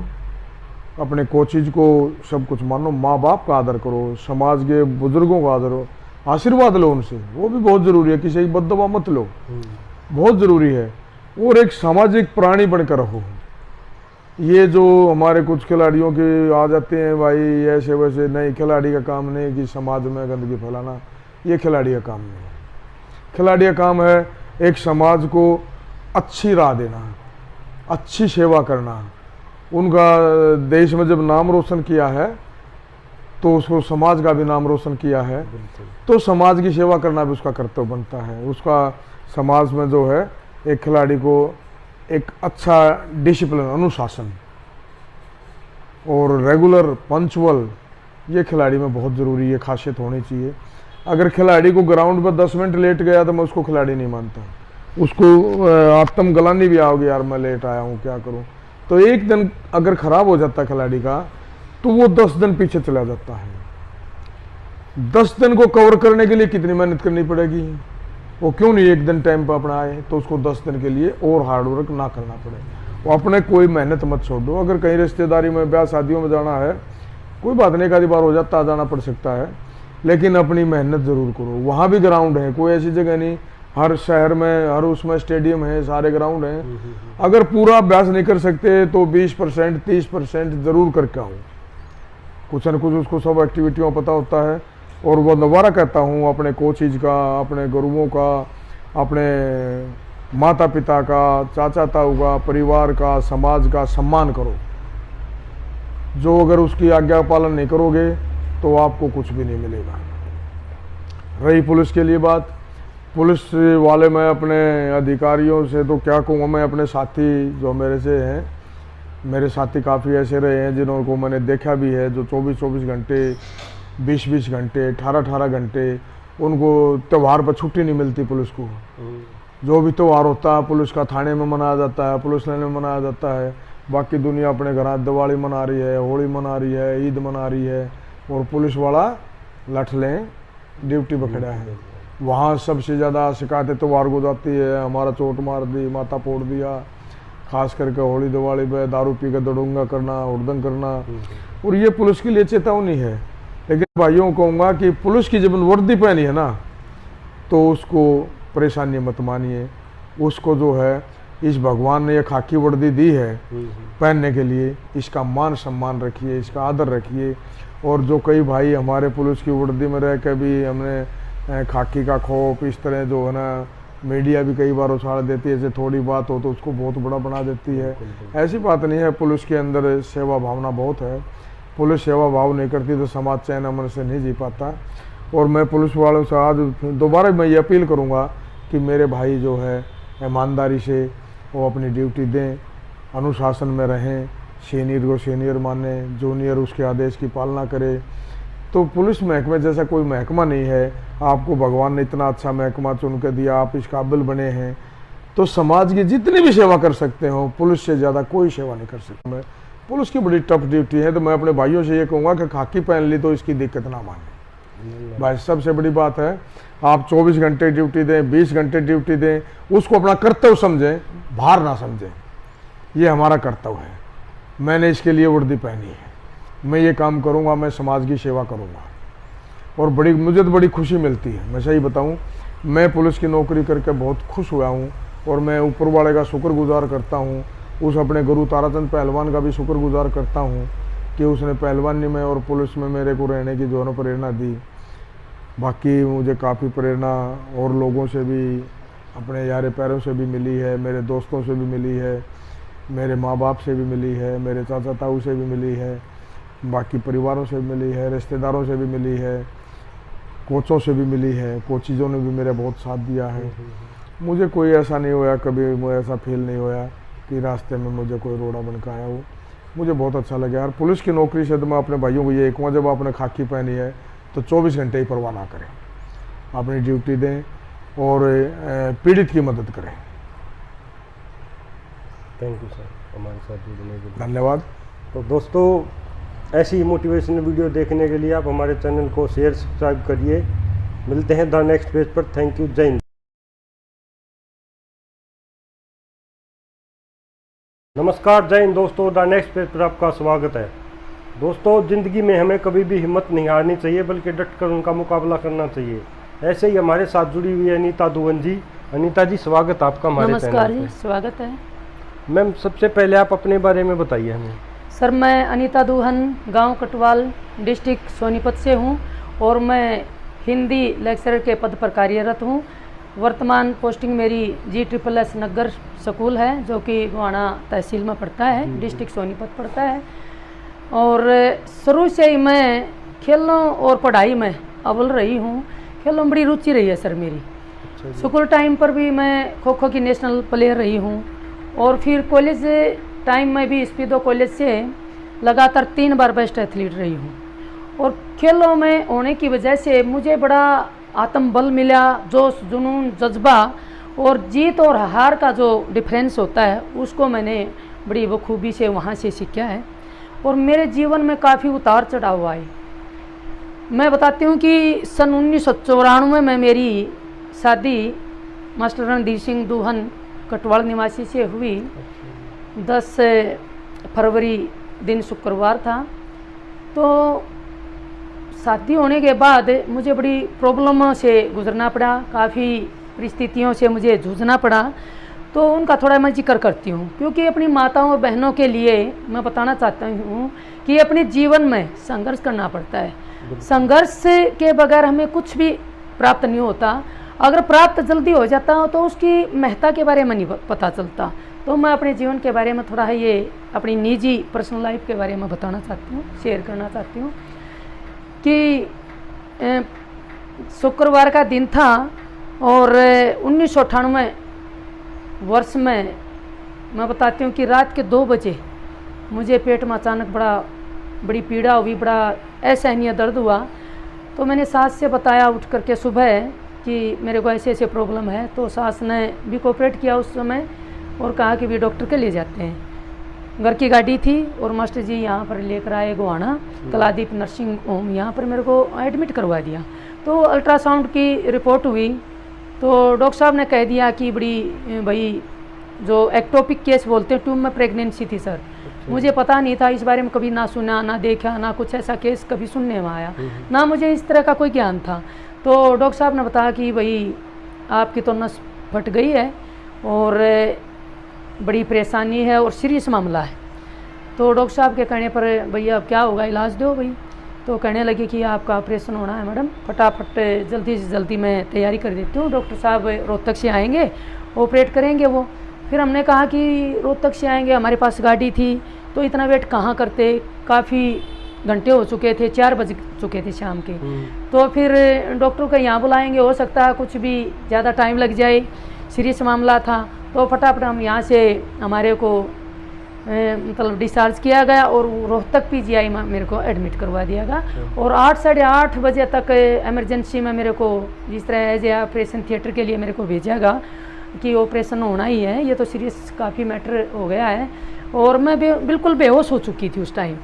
अपने कोचेज को सब कुछ मानो, माँ बाप का आदर करो, समाज के बुजुर्गों का आदर करो, आशीर्वाद लो उनसे, वो भी बहुत ज़रूरी है। किसी की बद्दुआ मत लो, बहुत ज़रूरी है। और एक सामाजिक प्राणी बनकर रहो। ये जो हमारे कुछ खिलाड़ियों के आ जाते हैं भाई ऐसे वैसे, नहीं, खिलाड़ी का काम नहीं कि समाज में गंदगी फैलाना, ये खिलाड़ी का काम नहीं है। खिलाड़ी का काम है एक समाज को अच्छी राह देना, अच्छी सेवा करना। उनका देश में जब नाम रोशन किया है तो उसको समाज का भी नाम रोशन किया है, तो समाज की सेवा करना भी उसका कर्तव्य बनता है। उसका समाज में जो है एक खिलाड़ी को एक अच्छा डिसिप्लिन, अनुशासन और रेगुलर पंचुअल, ये खिलाड़ी में बहुत ज़रूरी है, खासियत होनी चाहिए। अगर खिलाड़ी को ग्राउंड पर 10 मिनट लेट गया तो मैं उसको खिलाड़ी नहीं मानता, उसको आत्मग्लानि भी आओगी, यार मैं लेट आया हूँ क्या करूँ। तो एक दिन अगर ख़राब हो जाता खिलाड़ी का तो वो 10 दिन पीछे चला जाता है। 10 दिन को कवर करने के लिए कितनी मेहनत करनी पड़ेगी, वो क्यों नहीं एक दिन टाइम पर अपना आए, तो उसको 10 दिन के लिए और हार्डवर्क ना करना पड़े। वो अपने कोई मेहनत मत छोड़ दो। अगर कहीं रिश्तेदारी में, ब्याह शादियों में जाना है, कोई बात नहीं, एक आधी बार हो जाता, जाना पड़ सकता है, लेकिन अपनी मेहनत ज़रूर करो। वहाँ भी ग्राउंड है, कोई ऐसी जगह नहीं, हर शहर में, हर उसमें स्टेडियम है, सारे ग्राउंड हैं। अगर पूरा अभ्यास नहीं कर सकते तो 20% 30% ज़रूर करके आओ, कुछ न कुछ उसको सब एक्टिविटियों पता होता है। और वो दोबारा कहता हूँ अपने कोचेज का, अपने गुरुओं का, अपने माता पिता का, चाचा ताऊ का, परिवार का, समाज का सम्मान करो। जो अगर उसकी आज्ञा पालन नहीं करोगे तो आपको कुछ भी नहीं मिलेगा। रही पुलिस के लिए बात, पुलिस वाले मैं अपने अधिकारियों से तो क्या कहूँगा, मैं अपने साथी जो मेरे से हैं, मेरे साथी काफ़ी ऐसे रहे हैं जिनको मैंने देखा भी है, जो 24-24 घंटे, 20-20 घंटे, 18-18 घंटे, उनको त्यौहार पर छुट्टी नहीं मिलती पुलिस को। जो भी त्यौहार होता है पुलिस का थाने में मनाया जाता है, पुलिस लाइन में मनाया जाता है। बाकी दुनिया अपने घर दिवाली मना रही है, होली मना रही है, ईद मना रही है, और पुलिस वाला लठ लें ड्यूटी पर खड़ा है। वहाँ सबसे ज़्यादा शिकायतें त्यौहार को जाती है, हमारा चोट मार दी, माथा फोड़ दिया, खास करके होली दिवाली पे दारू पी के दड़ूंगा करना, हुड़दंग करना। और ये पुलिस के लिए चेतावनी है। लेकिन भाइयों को कहूँगा कि पुलिस की जब वर्दी पहनी है ना, तो उसको परेशानी मत मानिए। उसको जो है इस भगवान ने ये खाकी वर्दी दी है पहनने के लिए, इसका मान सम्मान रखिए, इसका आदर रखिए। और जो कई भाई हमारे पुलिस की वर्दी में रह के भी हमने खाकी का खौफ, इस तरह जो है ना मीडिया भी कई बार उछाल देती है, जैसे थोड़ी बात हो तो उसको बहुत बड़ा बना देती है। ऐसी बात नहीं है, पुलिस के अंदर सेवा भावना बहुत है। पुलिस सेवा भाव नहीं करती तो समाज चैन अमन से नहीं जी पाता। और मैं पुलिस वालों से आज दोबारा मैं ये अपील करूँगा कि मेरे भाई जो है ईमानदारी से वो अपनी ड्यूटी दें, अनुशासन में रहें, सीनियर को सीनियर माने, जूनियर उसके आदेश की पालना करे। तो पुलिस महकमे जैसा कोई महकमा नहीं है। आपको भगवान ने इतना अच्छा महकमा चुन के दिया, आप इस काबिल बने हैं, तो समाज की जितनी भी सेवा कर सकते हो पुलिस से ज़्यादा कोई सेवा नहीं कर सकता। मैं पुलिस की बड़ी टफ ड्यूटी है, तो मैं अपने भाइयों से ये कहूँगा कि खाकी पहन ली तो इसकी दिक्कत ना माने। भाई सबसे बड़ी बात है, आप 24 घंटे ड्यूटी दें, 20 घंटे ड्यूटी दें, उसको अपना कर्तव्य समझें, भार ना समझें। ये हमारा कर्तव्य है, मैंने इसके लिए वर्दी पहनी है, मैं ये काम करूँगा, मैं समाज की सेवा करूँगा। और मुझे तो बड़ी खुशी मिलती है, मैं सही बताऊँ, मैं पुलिस की नौकरी करके बहुत खुश हुआ हूँ। और मैं ऊपर वाले का शुक्रगुजार करता हूँ, उस अपने गुरु ताराचंद पहलवान का भी शुक्रगुजार करता हूँ कि उसने पहलवानी में और पुलिस में मेरे को रहने की जो है प्रेरणा दी। बाकी मुझे काफ़ी प्रेरणा और लोगों से भी, अपने यारे पैरों से भी मिली है, मेरे दोस्तों से भी मिली है, मेरे माँ बाप से भी मिली है, मेरे चाचा ताऊ से भी मिली है, बाकी परिवारों से भी मिली है, रिश्तेदारों से भी मिली है, कोचों से भी मिली है, कोचिज़ों ने भी मेरा बहुत साथ दिया है। मुझे कोई ऐसा नहीं होया, कभी मुझे ऐसा फील नहीं होया कि रास्ते में मुझे कोई रोड़ा बन के आया हो। मुझे बहुत अच्छा लगा यार पुलिस की नौकरी से। तो मैं अपने भाइयों को ये कहूँगा, जब आपने खाकी पहनी है तो 24 घंटे ही परवाह ना करें, अपनी ड्यूटी दें और पीड़ित की मदद करें। थैंक यू सर हमारे साथ जुड़ने के लिए। धन्यवाद। तो दोस्तों, ऐसी ही मोटिवेशनल वीडियो देखने के लिए आप हमारे चैनल को शेयर सब्सक्राइब करिए। मिलते हैं द नेक्स्ट पेज पर। Thank you. जय हिंद। नमस्कार, जय हिंद दोस्तों। द नेक्स्ट पेज पर आपका स्वागत है। दोस्तों, ज़िंदगी में हमें कभी भी हिम्मत नहीं हारनी चाहिए, बल्कि डट कर उनका मुकाबला करना चाहिए। ऐसे ही हमारे साथ जुड़ी हुई है अनीता दुहन जी। अनीता जी, स्वागत आपका हमारे चैनल नमस्कार पे। जी, स्वागत है। मैम, सबसे पहले आप अपने बारे में बताइए हमें। सर, मैं अनीता दुहन, गांव कटवाल, डिस्ट्रिक्ट सोनीपत से हूं और मैं हिंदी लेक्चरर के पद पर कार्यरत हूं। वर्तमान पोस्टिंग मेरी GSSS नगर स्कूल है, जो कि गोहाना तहसील में पड़ता है, डिस्ट्रिक्ट सोनीपत पड़ता है। और शुरू से ही मैं खेलों और पढ़ाई में अव्वल रही हूँ। खेलों में बड़ी रुचि रही है सर मेरी। स्कूल टाइम पर भी मैं खो खो की नेशनल प्लेयर रही हूँ और फिर कॉलेज टाइम में भी स्पीडो कॉलेज से लगातार 3 बार बेस्ट एथलीट रही हूँ। और खेलों में होने की वजह से मुझे बड़ा आत्मबल मिला, जोश जुनून जज्बा, और जीत और हार का जो डिफरेंस होता है उसको मैंने बड़ी बखूबी से वहाँ से सीखा है। और मेरे जीवन में काफ़ी उतार चढ़ाव आए। मैं बताती हूँ कि सन 1994 में मेरी शादी मास्टर रणधीर सिंह दुहन कटवाल निवासी से हुई। 10 फरवरी दिन शुक्रवार था। तो शादी होने के बाद मुझे बड़ी प्रॉब्लम से गुजरना पड़ा, काफ़ी परिस्थितियों से मुझे जूझना पड़ा। तो उनका थोड़ा मैं जिक्र करती हूँ, क्योंकि अपनी माताओं और बहनों के लिए मैं बताना चाहता हूँ कि अपने जीवन में संघर्ष करना पड़ता है। संघर्ष के बगैर हमें कुछ भी प्राप्त नहीं होता। अगर प्राप्त जल्दी हो जाता हो तो उसकी महत्ता के बारे में नहीं पता चलता। तो मैं अपने जीवन के बारे में थोड़ा ये अपनी निजी पर्सनल लाइफ के बारे में बताना चाहती हूँ, शेयर करना चाहती हूँ कि शुक्रवार का दिन था और 1998 वर्ष में मैं बताती हूँ कि रात के 2 बजे मुझे पेट में अचानक बड़ी पीड़ा हुई, बड़ा असहनीय दर्द हुआ। तो मैंने सास से बताया उठ करके सुबह कि मेरे को ऐसे ऐसे प्रॉब्लम है। तो सास ने भी कोऑपरेट किया उस समय और कहा कि भी डॉक्टर के ले जाते हैं। घर की गाड़ी थी और मास्टर जी यहाँ पर लेकर आए गोहाना कलादीप नर्सिंग होम, यहाँ पर मेरे को एडमिट करवा दिया। तो अल्ट्रासाउंड की रिपोर्ट हुई तो डॉक्टर साहब ने कह दिया कि बड़ी भाई जो एक्टोपिक केस बोलते हैं, ट्यूब में प्रेगनेंसी थी सर। मुझे पता नहीं था, इस बारे में कभी ना सुना ना देखा, ना कुछ ऐसा केस कभी सुनने में आया, ना मुझे इस तरह का कोई ज्ञान था। तो डॉक्टर साहब ने बताया कि भाई आपकी तो नस फट गई है और बड़ी परेशानी है और सीरियस मामला है। तो डॉक्टर साहब के कहने पर भैया अब क्या होगा, इलाज दो भाई। तो कहने लगे कि आपका ऑपरेशन होना है मैडम, फटाफट जल्दी से जल्दी मैं तैयारी कर देती हूँ। डॉक्टर साहब रोहतक से आएंगे, ऑपरेट करेंगे वो। फिर हमने कहा कि रोहतक से आएंगे, हमारे पास गाड़ी थी तो इतना वेट कहाँ करते, काफ़ी घंटे हो चुके थे, 4 बज चुके थे शाम के। तो फिर डॉक्टर को यहाँ बुलाएंगे, हो सकता है कुछ भी ज़्यादा टाइम लग जाए, सीरियस मामला था। तो फटाफट हम यहाँ से हमारे को मतलब डिस्चार्ज किया गया और रोहतक पीजीआई में मेरे को एडमिट करवा दिया गया। और 8 साढ़े 8 बजे तक इमरजेंसी में मेरे को जिस तरह एज ए ऑपरेशन थिएटर के लिए मेरे को भेजा गया कि ऑपरेशन होना ही है, ये तो सीरियस काफ़ी मैटर हो गया है। और मैं बिल्कुल बेहोश हो चुकी थी उस टाइम।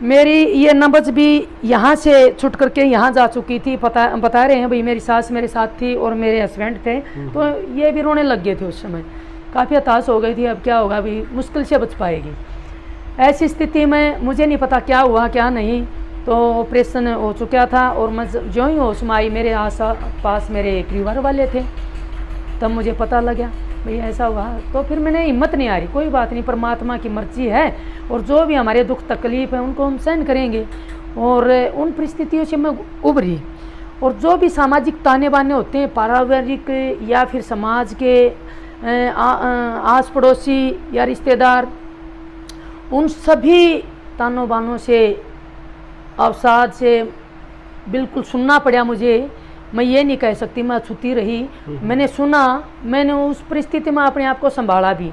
मेरी ये नब्ज भी यहाँ से छुट करके यहाँ जा चुकी थी। बता रहे हैं भाई, मेरी सास मेरे साथ थी और मेरे हस्बैंड थे, तो ये भी रोने लग गए थे उस समय। काफ़ी हताश हो गई थी, अब क्या होगा, अभी मुश्किल से बच पाएगी। ऐसी स्थिति में मुझे नहीं पता क्या हुआ क्या नहीं। तो ऑपरेशन हो चुका था और मैं जो ही होश में आई, मेरे आस पास मेरे परिवार वाले थे, तब मुझे पता लगा भाई ऐसा हुआ। तो फिर मैंने हिम्मत नहीं आ रही, कोई बात नहीं, परमात्मा की मर्जी है और जो भी हमारे दुख तकलीफ है उनको हम सहन करेंगे। और उन परिस्थितियों से मैं उभरी। और जो भी सामाजिक ताने बाने होते हैं, पारिवारिक या फिर समाज के आस पड़ोसी या रिश्तेदार, उन सभी तानों बानों से, अवसाद से बिल्कुल सुनना पड़ा मुझे। मैं ये नहीं कह सकती मैं छुती रही, मैंने सुना, मैंने उस परिस्थिति में अपने आप को संभाला भी।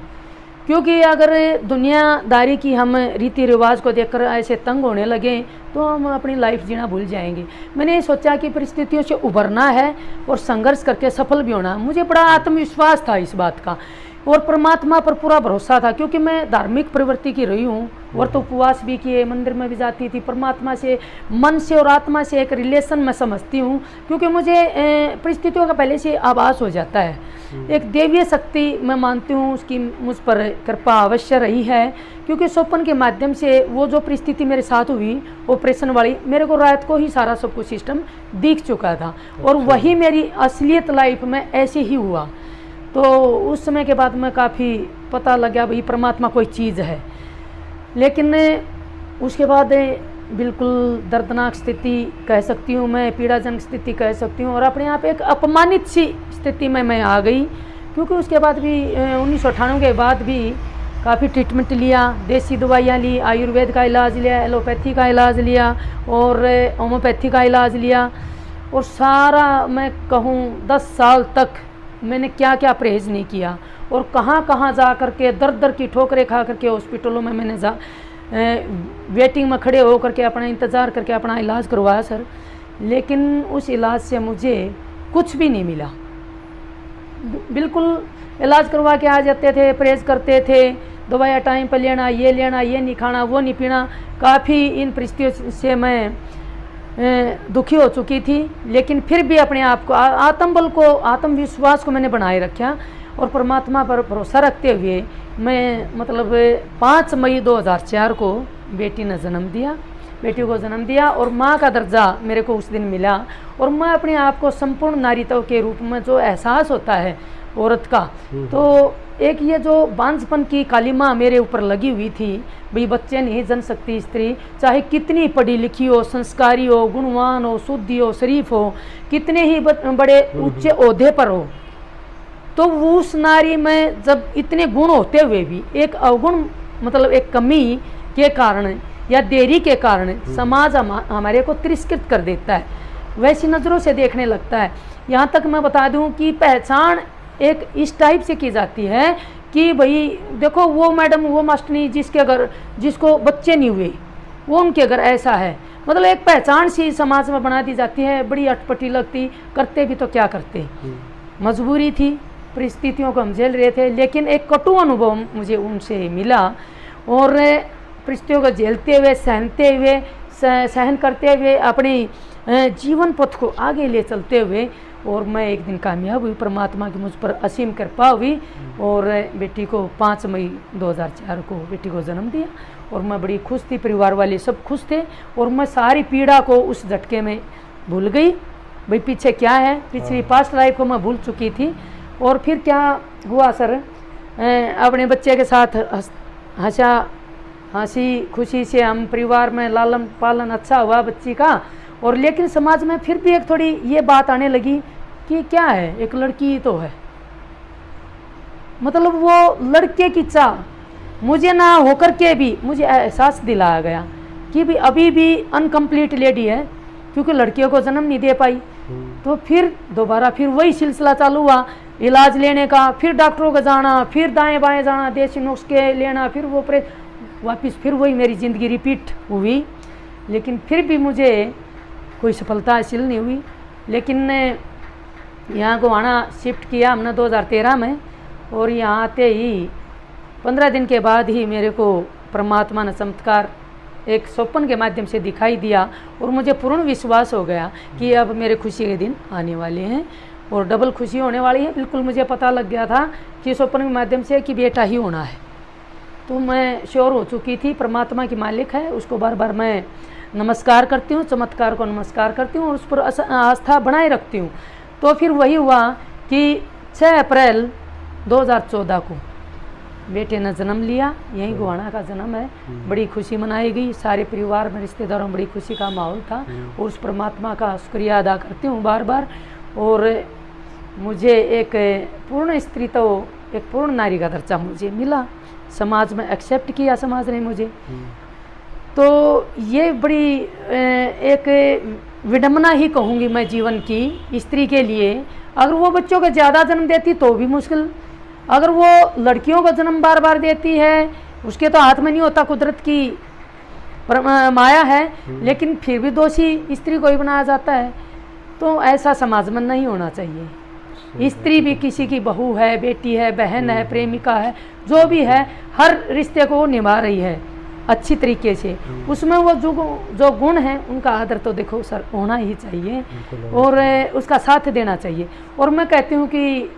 क्योंकि अगर दुनियादारी की हम रीति रिवाज को देखकर ऐसे तंग होने लगे तो हम अपनी लाइफ जीना भूल जाएंगे। मैंने ये सोचा कि परिस्थितियों से उभरना है और संघर्ष करके सफल भी होना। मुझे बड़ा आत्मविश्वास था इस बात का और परमात्मा पर पूरा भरोसा था, क्योंकि मैं धार्मिक प्रवृत्ति की रही हूँ, व्रत उपवास भी किए, मंदिर में भी जाती थी। परमात्मा से, मन से और आत्मा से एक रिलेशन मैं समझती हूँ, क्योंकि मुझे परिस्थितियों का पहले से आभास हो जाता है। एक देवीय शक्ति मैं मानती हूँ, उसकी मुझ पर कृपा अवश्य रही है। क्योंकि स्वप्न के माध्यम से वो जो परिस्थिति मेरे साथ हुई ऑपरेशन वाली, मेरे को रात को ही सारा सब कुछ सिस्टम दिख चुका था और वही मेरी असलियत लाइफ में ऐसे ही हुआ। तो उस समय के बाद मैं काफ़ी पता लगा भाई परमात्मा कोई चीज़ है। लेकिन उसके बाद बिल्कुल दर्दनाक स्थिति कह सकती हूँ मैं, पीड़ाजनक स्थिति कह सकती हूँ और अपने आप एक अपमानित सी स्थिति में मैं आ गई। क्योंकि उसके बाद भी 1998 के बाद भी काफ़ी ट्रीटमेंट लिया, देसी दवाइयाँ ली, आयुर्वेद का इलाज लिया, एलोपैथी का इलाज लिया और होम्योपैथी का इलाज लिया। और सारा मैं कहूँ 10 साल तक मैंने क्या क्या परहेज नहीं किया और कहाँ कहाँ जा कर के दर दर की ठोकरें खा करके हॉस्पिटलों में मैंने वेटिंग में खड़े हो करके अपना इंतज़ार करके अपना इलाज करवाया सर। लेकिन उस इलाज से मुझे कुछ भी नहीं मिला। बिल्कुल इलाज करवा के आ जाते थे, परहेज करते थे, दवाइयाँ टाइम पर लेना, ये नहीं खाना, वो नहीं पीना। काफ़ी इन परिस्थितियों से मैं दुखी हो चुकी थी। लेकिन फिर भी अपने आप को, आत्मबल को, आत्मविश्वास को मैंने बनाए रखा और परमात्मा पर भरोसा रखते हुए मैं मतलब 5 मई 2004 को बेटी को जन्म दिया और माँ का दर्जा मेरे को उस दिन मिला। और मैं अपने आप को संपूर्ण नारीत्व के रूप में, जो एहसास होता है औरत का, तो एक ये जो बांझपन की कालिमा मेरे ऊपर लगी हुई थी, भाई बच्चे नहीं जन सकती स्त्री, चाहे कितनी पढ़ी लिखी हो, संस्कारी हो, गुणवान हो, शुद्धि हो, शरीफ हो, कितने ही बड़े ऊंचे ओहदे पर हो, तो उस नारी में जब इतने गुण होते हुए भी एक अवगुण, मतलब एक कमी के कारण या देरी के कारण समाज हमारे को तिरस्कृत कर देता है, वैसी नज़रों से देखने लगता है। यहाँ तक मैं बता दूँ कि पहचान एक इस टाइप से की जाती है कि भाई देखो वो मैडम, वो मास्टरनी जिसको बच्चे नहीं हुए, वो उनके घर ऐसा है, मतलब एक पहचान सी समाज में बना दी जाती है। बड़ी अटपटी लगती, करते भी तो क्या करते, मजबूरी थी, परिस्थितियों को हम झेल रहे थे। लेकिन एक कटु अनुभव मुझे उनसे मिला और परिस्थितियों को झेलते हुए, सहन करते हुए अपने जीवन पथ को आगे ले चलते हुए और मैं एक दिन कामयाब हुई। परमात्मा की मुझ पर असीम कृपा हुई और बेटी को 5 मई 2004 को बेटी को जन्म दिया और मैं बड़ी खुश थी, परिवार वाले सब खुश थे और मैं सारी पीड़ा को उस झटके में भूल गई। भाई पीछे क्या है, पिछली पास्ट लाइफ को मैं भूल चुकी थी। और फिर क्या हुआ सर, अपने बच्चे के साथ हंसी खुशी से हम परिवार में लालन पालन अच्छा हुआ बच्ची का। और लेकिन समाज में फिर भी एक थोड़ी ये बात आने लगी कि क्या है, एक लड़की तो है, मतलब वो लड़के की चाह मुझे ना होकर के भी मुझे एहसास दिलाया गया कि भी अभी भी अनकम्प्लीट लेडी है, क्योंकि लड़कियों को जन्म नहीं दे पाई। तो फिर दोबारा फिर वही सिलसिला चालू हुआ इलाज लेने का, फिर डॉक्टरों का जाना, फिर दाएं बाएं जाना, देसी नुस्खे लेना, फिर वो वापस फिर वही मेरी ज़िंदगी रिपीट हुई। लेकिन फिर भी मुझे कोई सफलता हासिल नहीं हुई। लेकिन यहाँ को आना शिफ्ट किया हमने 2013 में, और यहाँ आते ही 15 दिन के बाद ही मेरे को परमात्मा ने चमत्कार एक स्वप्न के माध्यम से दिखाई दिया, और मुझे पूर्ण विश्वास हो गया कि अब मेरे खुशी के दिन आने वाले हैं और डबल खुशी होने वाली है। बिल्कुल मुझे पता लग गया था कि स्वप्न के माध्यम से कि बेटा ही होना है। तो मैं श्योर हो चुकी थी परमात्मा की मालिक है, उसको बार बार मैं नमस्कार करती हूँ, चमत्कार को नमस्कार करती हूँ और उस पर आस्था बनाए रखती हूँ। तो फिर वही हुआ कि 6 अप्रैल 2014 को बेटे ने जन्म लिया। यहीं गुहाना का जन्म है। बड़ी खुशी मनाई गई, सारे परिवार में रिश्तेदारों में बड़ी खुशी का माहौल था, और उस परमात्मा का शुक्रिया अदा करती हूँ बार बार। और मुझे एक पूर्ण स्त्री, तो एक पूर्ण नारी का दर्जा मुझे मिला, समाज में एक्सेप्ट किया समाज ने मुझे। तो ये बड़ी एक विडंबना ही कहूँगी मैं जीवन की स्त्री के लिए। अगर वो बच्चों को ज़्यादा जन्म देती तो भी मुश्किल, अगर वो लड़कियों का जन्म बार बार देती है, उसके तो हाथ में नहीं होता, कुदरत की माया है, लेकिन फिर भी दोषी स्त्री को ही बनाया जाता है। तो ऐसा समाज में नहीं होना चाहिए। स्त्री भी किसी की बहू है, बेटी है, बहन है, प्रेमिका है, जो भी है, हर रिश्ते को वो निभा रही है अच्छी तरीके से। उसमें वो जो गुण हैं उनका आदर तो देखो सर होना ही चाहिए, और उसका साथ देना चाहिए। और मैं कहती हूँ कि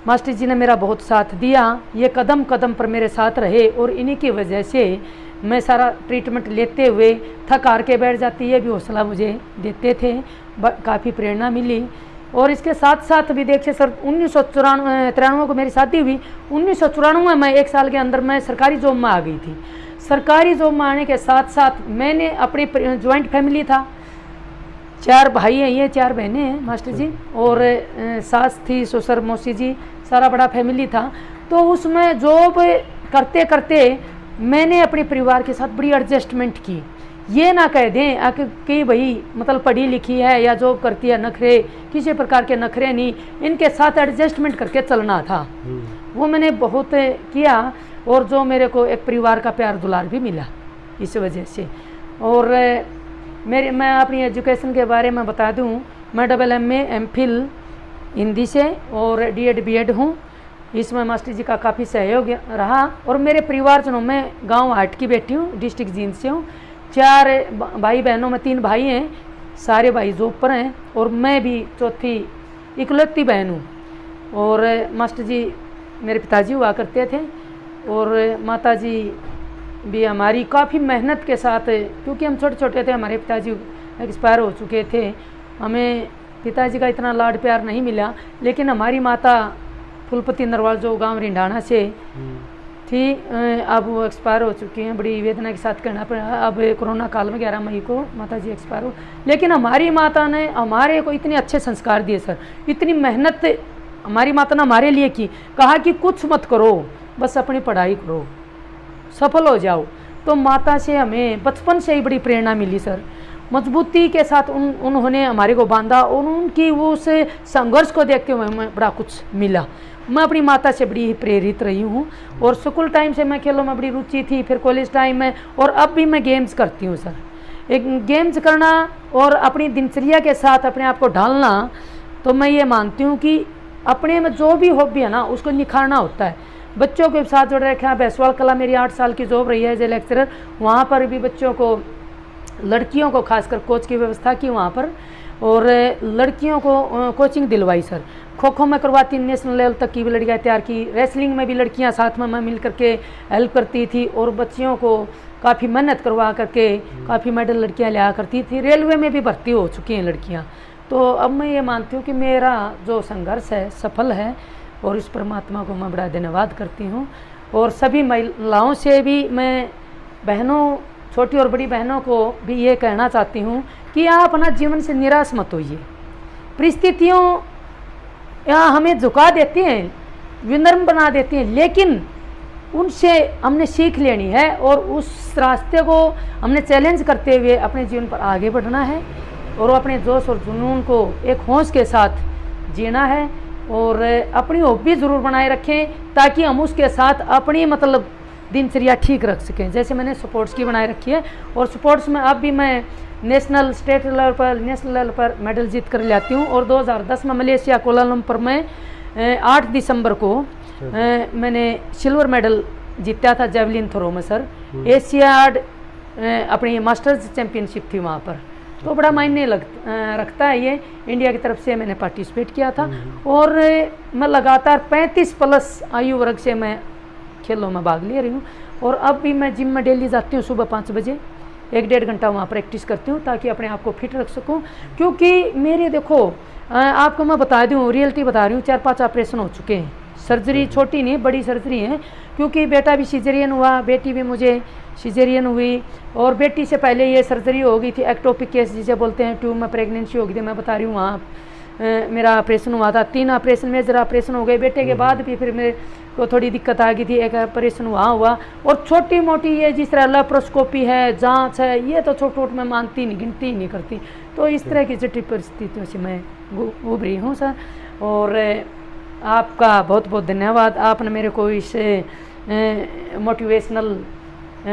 मास्टर जी ने मेरा बहुत साथ दिया, ये कदम कदम पर मेरे साथ रहे, और इन्हीं की वजह से मैं सारा ट्रीटमेंट लेते हुए थक हार के बैठ जाती है भी हौसला मुझे देते थे, काफ़ी प्रेरणा मिली। और इसके साथ साथ भी देखिए सर 1993 को मेरी शादी हुई। 1994 में 1 साल के अंदर मैं सरकारी जॉब में आ गई थी। सरकारी जॉब में आने के साथ साथ मैंने अपनी जॉइंट फैमिली था, 4 भाई हैं, ये 4 बहनें हैं मास्टर जी, और सास थी, ससुर, मौसी जी, सारा बड़ा फैमिली था। तो उसमें जॉब करते करते मैंने अपने परिवार के साथ बड़ी एडजस्टमेंट की। ये ना कह दें कि भाई मतलब पढ़ी लिखी है या जॉब करती है, नखरे किसी प्रकार के नखरे नहीं, इनके साथ एडजस्टमेंट करके चलना था। वो मैंने बहुत किया, और जो मेरे को एक परिवार का प्यार दुलार भी मिला इस वजह से। और मैं अपनी एजुकेशन के बारे में बता दूं, मैं MA MPhil हिंदी से और D.Ed B.Ed हूँ। इसमें मास्टर जी का काफ़ी सहयोग रहा। और मेरे परिवारजनों में गांव हाट की बेटी हूँ, डिस्ट्रिक्ट जींद से हूँ। 4 भाई बहनों में 3 भाई हैं, सारे भाई जॉब पर हैं, और मैं भी चौथी इकलौती बहन हूँ। और मास्टर जी मेरे पिताजी हुआ करते थे, और माता जी भी हमारी काफ़ी मेहनत के साथ, क्योंकि हम छोटे छोटे थे, हमारे पिताजी एक्सपायर हो चुके थे, हमें पिताजी का इतना लाड प्यार नहीं मिला। लेकिन हमारी माता फुलपति नरवाल जो गांव रिंडाना से थी, अब वो एक्सपायर हो चुकी हैं। बड़ी वेदना के साथ कहना पड़ा, अब कोरोना काल में 11 मई को माता जी एक्सपायर हो। लेकिन हमारी माता ने हमारे को इतने अच्छे संस्कार दिए सर, इतनी मेहनत हमारी माता ने हमारे लिए की। कहा कि कुछ मत करो, बस अपनी पढ़ाई करो, सफल हो जाओ। तो माता से हमें बचपन से ही बड़ी प्रेरणा मिली सर, मजबूती के साथ उन्होंने हमारे को बांधा, और उनकी वो उस संघर्ष को देखते हुए हमें बड़ा कुछ मिला। मैं अपनी माता से बड़ी ही प्रेरित रही हूँ, और स्कूल टाइम से मैं खेलों में बड़ी रुचि थी, फिर कॉलेज टाइम में, और अब भी मैं गेम्स करती हूँ सर। एक गेम्स करना और अपनी दिनचर्या के साथ अपने आप को ढालना, तो मैं ये मानती हूँ कि अपने में जो भी हॉबी है ना उसको निखारना होता है। बच्चों के साथ जुड़े रखे हैं। भैंसवाल कला मेरी 8 साल की जॉब रही है एज ए लेक्चरर, वहाँ पर भी बच्चों को, लड़कियों को खासकर कोच की व्यवस्था की वहाँ पर, और लड़कियों को कोचिंग दिलवाई सर। खो खो में करवाती, नेशनल लेवल तक की भी लड़कियाँ तैयार की। रेसलिंग में भी लड़कियाँ साथ में मैं मिल करके हेल्प करती थी, और बच्चियों को काफ़ी मेहनत करवा करके काफ़ी मेडल लड़कियाँ लिया करती थी। रेलवे में भी भर्ती हो चुकी हैं लड़कियाँ। तो अब मैं ये मानती हूँ कि मेरा जो संघर्ष है सफल है, और इस परमात्मा को मैं बड़ा धन्यवाद करती हूँ। और सभी महिलाओं से भी मैं, बहनों, छोटी और बड़ी बहनों को भी ये कहना चाहती हूँ कि आप अपना जीवन से निराश मत होइए। परिस्थितियों यहाँ हमें झुका देती हैं, विनम्र बना देती हैं, लेकिन उनसे हमने सीख लेनी है और उस रास्ते को हमने चैलेंज करते हुए अपने जीवन पर आगे बढ़ना है और अपने जोश और जुनून को एक होश के साथ जीना है और अपनी हॉबी ज़रूर बनाए रखें ताकि हम उसके साथ अपनी मतलब दिनचर्या ठीक रख सकें। जैसे मैंने स्पोर्ट्स की बनाए रखी है और स्पोर्ट्स में अब भी मैं नेशनल स्टेट लेवल पर नेशनल लेवल पर मेडल जीत कर ले आती हूँ। और 2010 में मलेशिया कोलालमपुर में 8 दिसंबर को मैंने सिल्वर मेडल जीता था जेवलिन थ्रो में सर। एशियाड अपनी मास्टर्स चैम्पियनशिप थी वहाँ पर, तो बड़ा मायने रखता है ये। इंडिया की तरफ से मैंने पार्टिसिपेट किया था और मैं लगातार 35+ आयु वर्ग से मैं खेलों में भाग ले रही हूँ। और अब भी मैं जिम में डेली जाती हूँ सुबह 5 बजे, 1-1.5 घंटा वहाँ प्रैक्टिस करती हूँ ताकि अपने आप को फिट रख सकूँ। क्योंकि मेरे देखो आपको मैं बता दूँ, रियलिटी बता रही हूँ, 4-5 ऑपरेशन हो चुके हैं। सर्जरी छोटी नहीं बड़ी सर्जरी है, क्योंकि बेटा भी सिजेरियन हुआ, बेटी भी मुझे सिजेरियन हुई और बेटी से पहले ये सर्जरी हो गई थी, एक्टोपिक केस जिसे बोलते हैं, ट्यूब में प्रेगनेंसी हो गई थी। मैं बता रही हूँ वहाँ मेरा ऑपरेशन हुआ था, 3 ऑपरेशन मेजर ऑपरेशन हो गए। बेटे के बाद भी फिर मेरे को थोड़ी दिक्कत आ गई थी, एक ऑपरेशन वहाँ हुआ। और छोटी मोटी ये जिस तरह लेप्रोस्कोपी है, जांच है, ये तो छोट छोट मैं मानती नहीं, गिनती नहीं करती। तो इस तरह की जटिल परिस्थितियों से मैं उभरी हूँ सर। और आपका बहुत बहुत धन्यवाद, आपने मेरे को इस मोटिवेशनल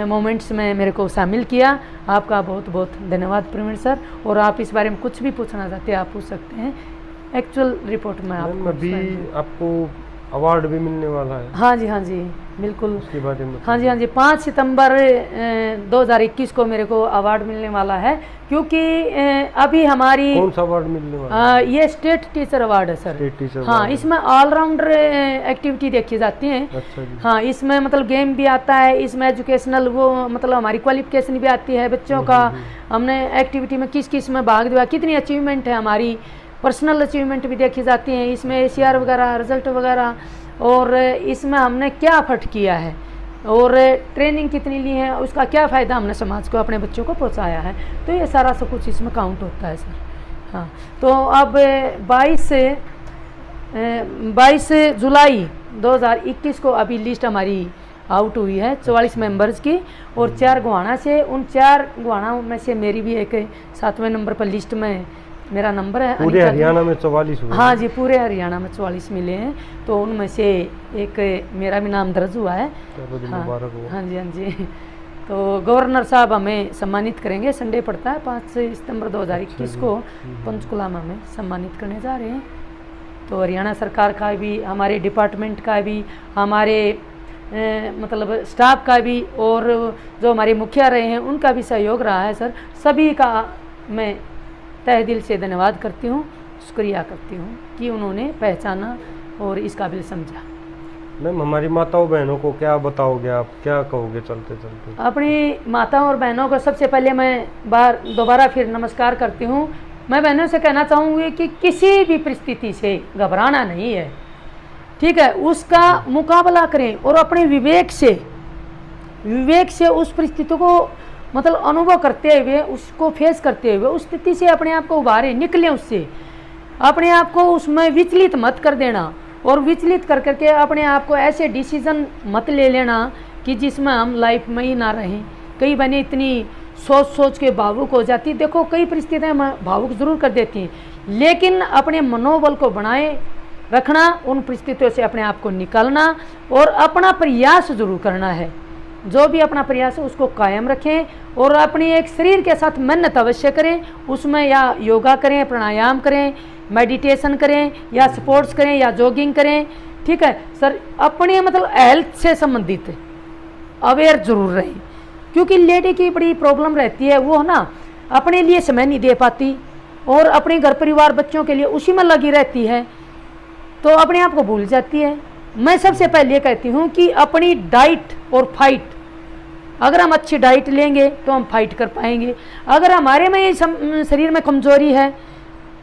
मोमेंट्स में मेरे को शामिल किया। आपका बहुत बहुत धन्यवाद प्रवीण सर। और आप इस बारे में कुछ भी पूछना चाहते हैं आप पूछ सकते हैं। एक्चुअल रिपोर्ट में आपको अभी आपको अवार्ड भी मिलने वाला है। हाँ जी बिल्कुल, उसके बारे में हाँ जी 5 सितंबर 2021 को मेरे को अवार्ड मिलने वाला है। क्योंकि अभी हमारी कौन सा अवार्ड मिलने वाला है? ये स्टेट टीचर अवार्ड है सर। स्टेट टीचर हाँ, इसमें ऑलराउंडर एक्टिविटी देखी जाती है। अच्छा जी। हाँ, इसमें मतलब गेम भी आता है, इसमें एजुकेशनल वो मतलब हमारी क्वालिफिकेशन भी आती है बच्चों का। हमने एक्टिविटी में किस किस में भाग दिया, कितनी अचीवमेंट है हमारी, पर्सनल अचीवमेंट भी देखी जाती हैं इसमें, ACR वगैरह, रिजल्ट वगैरह। और इसमें हमने क्या एफर्ट किया है और ट्रेनिंग कितनी ली है, उसका क्या फ़ायदा हमने समाज को, अपने बच्चों को पहुंचाया है। तो ये सारा सब कुछ इसमें काउंट होता है सर। हाँ, तो अब 22 जुलाई 2021 को अभी लिस्ट हमारी आउट हुई है 44 मेंबर्स की और 4 गोहाना से। उन 4 गोहाना में से मेरी भी एक 7वें नंबर पर लिस्ट में मेरा नंबर है। पूरे हरियाणा में 44 हुए? हाँ जी, पूरे हरियाणा में 44 मिले हैं। तो उनमें से एक मेरा भी नाम दर्ज हुआ है। हाँ जी। तो गवर्नर साहब हमें सम्मानित करेंगे, संडे पड़ता है 5 सितंबर 2021 को पंचकुला में हमें सम्मानित करने जा रहे हैं। तो हरियाणा सरकार का भी, हमारे डिपार्टमेंट का भी, हमारे मतलब स्टाफ का भी और जो हमारे मुखिया रहे हैं उनका भी सहयोग रहा है सर। सभी का मैं तहे दिल से धन्यवाद करती हूँ, शुक्रिया करती हूँ कि उन्होंने पहचाना और इस काबिल समझा। मैम, हमारी माताओं बहनों को क्या बताओगे आप, क्या कहोगे चलते चलते? अपनी माताओं और बहनों को सबसे पहले मैं दोबारा फिर नमस्कार करती हूँ। मैं बहनों से कहना चाहूँगी कि किसी भी परिस्थिति से घबराना नहीं है, ठीक है, उसका मुकाबला करें और अपने विवेक से उस परिस्थिति को मतलब अनुभव करते हुए, उसको फेस करते हुए उस स्थिति से अपने आप को उबारें, निकलें उससे। अपने आप को उसमें विचलित मत कर देना और विचलित कर करके अपने आप को ऐसे डिसीजन मत ले लेना कि जिसमें हम लाइफ में ही ना रहें। कई बने इतनी सोच के भावुक हो जाती। देखो, कई परिस्थितियाँ भावुक ज़रूर कर देती हैं, लेकिन अपने मनोबल को बनाए रखना, उन परिस्थितियों से अपने आप को निकालना और अपना प्रयास ज़रूर करना है। जो भी अपना प्रयास है उसको कायम रखें और अपनी एक शरीर के साथ मेहनत अवश्य करें। उसमें या योगा करें, प्राणायाम करें, मेडिटेशन करें या स्पोर्ट्स करें या जॉगिंग करें, ठीक है सर। अपने मतलब हेल्थ से संबंधित अवेयर जरूर रहें, क्योंकि लेडी की बड़ी प्रॉब्लम रहती है, वो ना अपने लिए समय नहीं दे पाती और अपने घर परिवार बच्चों के लिए उसी में लगी रहती है, तो अपने आप को भूल जाती है। मैं सबसे पहले कहती हूँ कि अपनी डाइट और फाइट, अगर हम अच्छी डाइट लेंगे तो हम फाइट कर पाएंगे। अगर हमारे में ये शरीर में कमजोरी है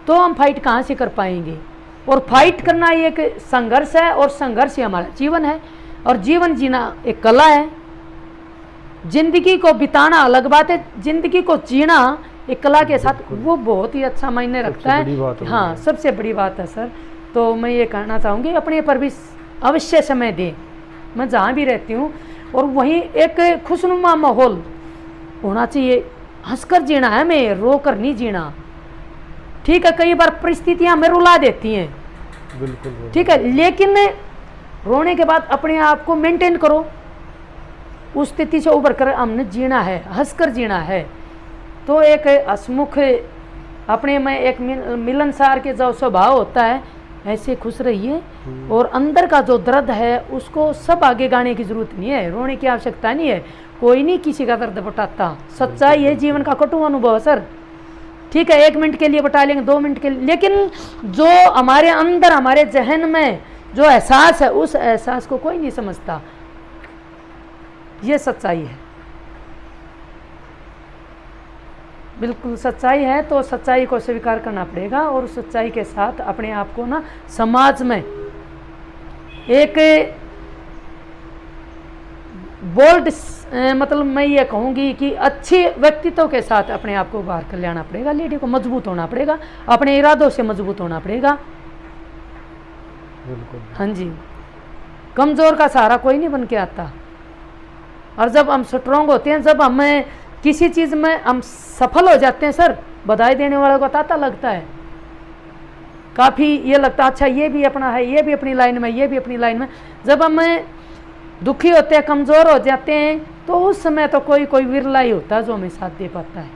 तो हम फाइट कहाँ से कर पाएंगे। और फाइट करना ये एक संघर्ष है और संघर्ष ही हमारा जीवन है और जीवन जीना एक कला है। जिंदगी को बिताना अलग बात है, जिंदगी को जीना एक कला के साथ वो बहुत ही अच्छा मायने रखता है। हाँ, सबसे बड़ी बात है सर। तो मैं ये कहना चाहूँगी अपने पर भी अवश्य समय दें, मैं जहाँ भी रहती हूँ, और वहीं एक खुशनुमा माहौल होना चाहिए। हंसकर जीना है, मैं रोकर नहीं जीना। ठीक है, कई बार परिस्थितियां हमें रुला देती हैं, बिल्कुल ठीक है, लेकिन रोने के बाद अपने आप को मेंटेन करो, उस स्थिति से उभर कर हमने जीना है, हंसकर जीना है। तो एक हंसमुख अपने में एक मिलनसार के जो स्वभाव होता है, ऐसे खुश रहिए। और अंदर का जो दर्द है उसको सब आगे गाने की जरूरत नहीं है, रोने की आवश्यकता नहीं है। कोई नहीं किसी का दर्द बटाता, सच्चाई है, जीवन का कटु अनुभव है सर। ठीक है, 1 मिनट के लिए बता लेंगे, 2 मिनट के लिए, लेकिन जो हमारे अंदर हमारे जहन में जो एहसास है, उस एहसास को कोई नहीं समझता। ये सच्चाई है, बिल्कुल सच्चाई है। तो सच्चाई को स्वीकार करना पड़ेगा, और उस सच्चाई के साथ अपने आप को ना समाज में एक बोल्ड, मतलब मैं ये कहूँगी कि अच्छे व्यक्तित्व के साथ अपने आप को बाहर कर लाना पड़ेगा। लेडी को मजबूत होना पड़ेगा, अपने इरादों से मजबूत होना पड़ेगा। बिल्कुल। हाँ जी, कमज़ोर का सहारा कोई नहीं बन के आता। और जब हम स्ट्रोंग होते हैं, जब हमें किसी चीज़ में हम सफल हो जाते हैं सर, बधाई देने वालों को ताता लगता है, काफ़ी ये लगता है अच्छा ये भी अपना है, ये भी अपनी लाइन में, ये भी अपनी लाइन में। जब हमें दुखी होते हैं, कमज़ोर हो जाते हैं, तो उस समय तो कोई कोई विरला ही होता है जो हमें साथ दे पाता है।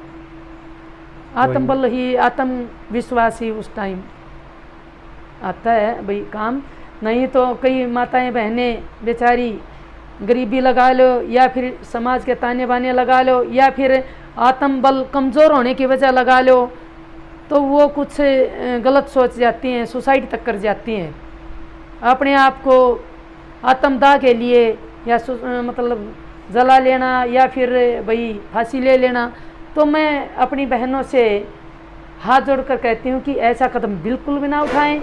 आत्मबल ही, आत्मविश्वास ही उस टाइम आता है भाई काम। नहीं तो कई माताएं बहनें बेचारी गरीबी लगा लो, या फिर समाज के ताने बाने लगा लो, या फिर आत्मबल कमज़ोर होने की वजह लगा लो, तो वो कुछ गलत सोच जाती हैं, सुसाइड तक कर जाती हैं। अपने आप को आत्मदाह के लिए या मतलब जला लेना, या फिर भाई फांसी ले लेना। तो मैं अपनी बहनों से हाथ जोड़कर कहती हूँ कि ऐसा कदम बिल्कुल भी ना उठाएं।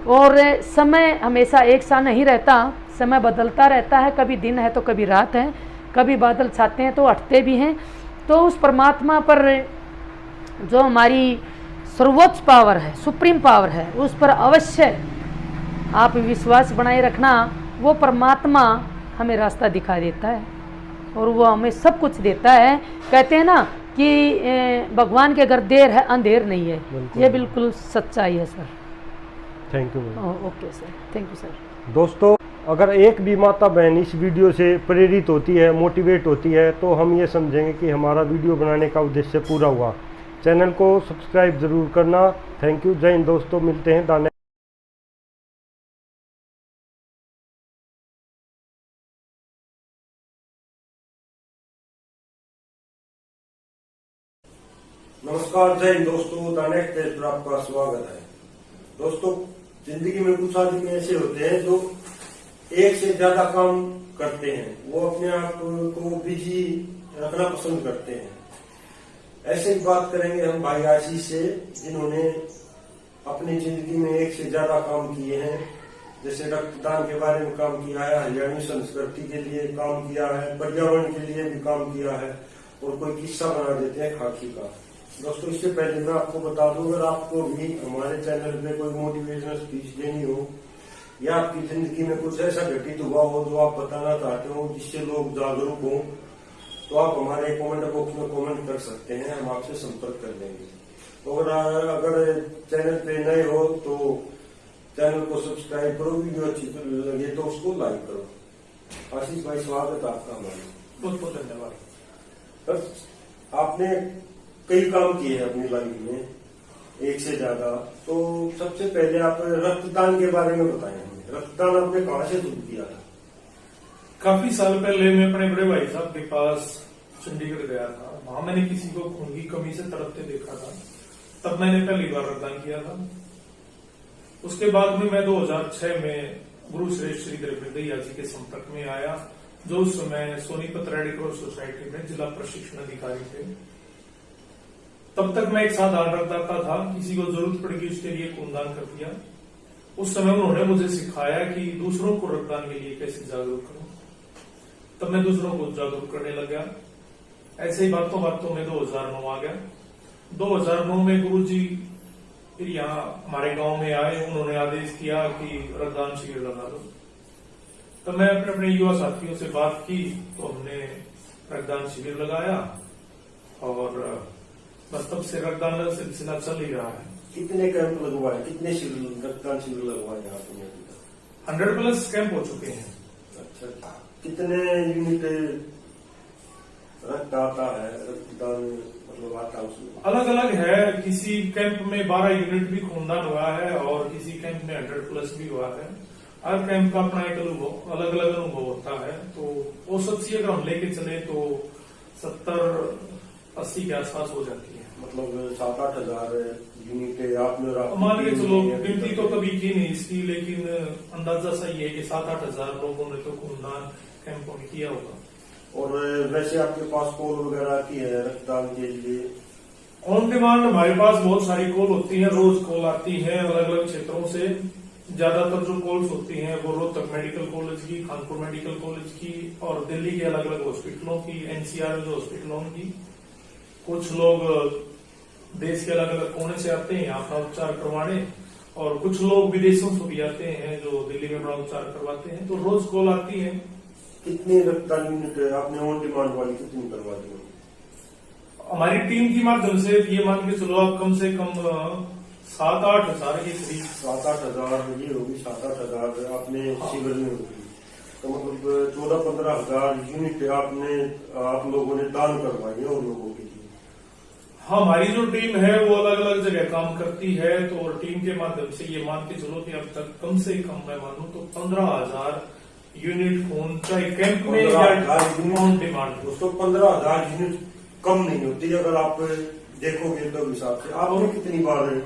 और समय हमेशा एक सा नहीं रहता, समय बदलता रहता है, कभी दिन है तो कभी रात है, कभी बादल छाते हैं तो हटते भी हैं। तो उस परमात्मा पर जो हमारी सर्वोच्च पावर है, सुप्रीम पावर है, उस पर अवश्य आप विश्वास बनाए रखना। वो परमात्मा हमें रास्ता दिखा देता है, और वो हमें सब कुछ देता है। कहते हैं ना कि भगवान के घर देर है अंधेर नहीं है, ये बिल्कुल सच्चाई है sir. Thank you. Okay sir, thank you sir. दोस्तों, अगर एक भी माता बहन इस वीडियो से प्रेरित होती है, मोटिवेट होती है, तो हम ये समझेंगे कि हमारा वीडियो बनाने का उद्देश्य पूरा हुआ। चैनल को सब्सक्राइब ज़रूर करना। Thank you. जय हिंद दोस्तों, मिलते हैं दाने। नमस्कार, जय हिंद दोस्तों, द नेक्स्ट पेज पर आपका स्वागत है। दोस्तों, जिंदगी में कुछ आदमी ऐसे होते हैं जो एक से ज्यादा काम करते हैं, वो अपने आप को बिजी रखना पसंद करते हैं। ऐसे ही बात करेंगे हम भाई आशीष से, जिन्होंने अपनी जिंदगी में एक से ज्यादा काम किए हैं। जैसे रक्तदान के बारे में काम किया है, हरियाणवी संस्कृति के लिए काम किया है, पर्यावरण के लिए भी काम किया है, और कोई किस्सा बना देते हैं खाकी का। दोस्तों, इससे पहले मैं आपको बता दूं, अगर आपको भी हमारे चैनल पे कोई मोटिवेशनल स्पीच देनी हो, या आपकी जिंदगी में कुछ ऐसा घटित हुआ हो जो आप बताना चाहते हो, जिससे लोग जागरूक हों, तो आप हमारे कमेंट बॉक्स में कमेंट कर सकते हैं, हम आपसे संपर्क कर लेंगे। और अगर चैनल पे नए हो तो चैनल को सब्सक्राइब करो, वीडियो अच्छी लगे तो उसको लाइक करो। आशीष भाई, स्वागत है आपका हमारे। बहुत बहुत धन्यवाद। आपने कई काम किए हैं अपनी लाइफ में, एक से ज्यादा। तो सबसे पहले आप रक्तदान के बारे में बताएं हमें। रक्तदान आपने कहाँ से शुरू किया था? काफी साल पहले मैं अपने बड़े भाई साहब के पास चंडीगढ़ गया था। वहां मैंने किसी को खून की कमी से तड़पते देखा था, तब मैंने पहली बार रक्तदान किया था। उसके बाद में मैं 2006 में गुरु श्रेष्ठ श्री द्रविड़ दैया जी के संपर्क में आया, जो उस समय सोनीपत रेड क्रॉस सोसाइटी में जिला प्रशिक्षण अधिकारी थे। तब तक मैं एक साधारण रक्तदाता था, किसी को जरूरत पड़ गई उसके लिए खूनदान कर दिया। उस समय उन्होंने मुझे सिखाया कि दूसरों को रक्तदान के लिए कैसे जागरूक करूं। तब मैं दूसरों को जागरूक करने लग गया। ऐसे ही बातों बातों में 2009 आ गया। 2009 में गुरुजी फिर यहाँ हमारे गांव में आए। उन्होंने आदेश किया कि रक्तदान शिविर लगा दो। तो मैं अपने अपने युवा साथियों से बात की तो हमने रक्तदान शिविर लगाया और बस तब से रक्तदान का सिलसिला चल ही रहा है। कितने कैंप लगवाए, कितने शिविर रक्तदान शिविर लगवाए आपने? 100+ कैंप हो चुके हैं। अच्छा, कितने यूनिट रक्त आता है, रक्तदान मतलब आता है उसमें? अलग अलग है, किसी कैंप में 12 यूनिट भी खूनदान हुआ है और किसी कैंप में 100+ भी हुआ है। हर कैंप का अपना एक अलग अलग अनुभव होता है। तो औसत सी अगर हम लेके चले तो 70-80 के आसपास हो जाती है। मतलब 7-8 हजार यूनिट आपने मान के चलो, गिनती तो कभी की नहीं इसकी, लेकिन अंदाजा सही है कि 7-8 हजार लोगों ने तो खूनदान कैंपों में किया होगा। और वैसे आपके पास कॉल वगैरह आती है रक्तदान के लिए? ऑन डिमांड हमारे पास बहुत सारी कॉल होती है, रोज कॉल आती है अलग अलग क्षेत्रों से। ज्यादातर जो कॉल्स होती हैं वो रोहतक मेडिकल कॉलेज की, कानपुर मेडिकल कॉलेज की और दिल्ली के अलग अलग हॉस्पिटलों की, एनसीआर जो हॉस्पिटलों की। कुछ लोग देश के अलग अलग कोने से आते हैं यहाँ अपना उपचार करवाने, और कुछ लोग विदेशों से भी आते हैं जो दिल्ली में अपना उपचार करवाते हैं। तो रोज कॉल आती है। कितनी रक्तदान यूनिट आपने ऑन डिमांड वाली कितनी करवा दी? हमारी टीम की माध्यम से ये मान के चलो आप कम से कम 7-8 हजार के करीब। 7-8 हजार ये होगी, 7-8 हजार आपने शिविर में होगी। तो मतलब 14-15 हजार यूनिट आप लोगों ने दान करवाई है उन लोगों के लिए। हाँ, हमारी जो टीम है वो अलग अलग जगह काम करती है। तो टीम के माध्यम से ये मान के चलो कि अब तक कम से कम मैं मानूं तो 15,000 यूनिट खून, चाहे कैंप में या ऑन डिमांड। दोस्तों 15,000 यूनिट कम नहीं होती अगर आप देखोगे तो हिसाब से। आपने कितनी बार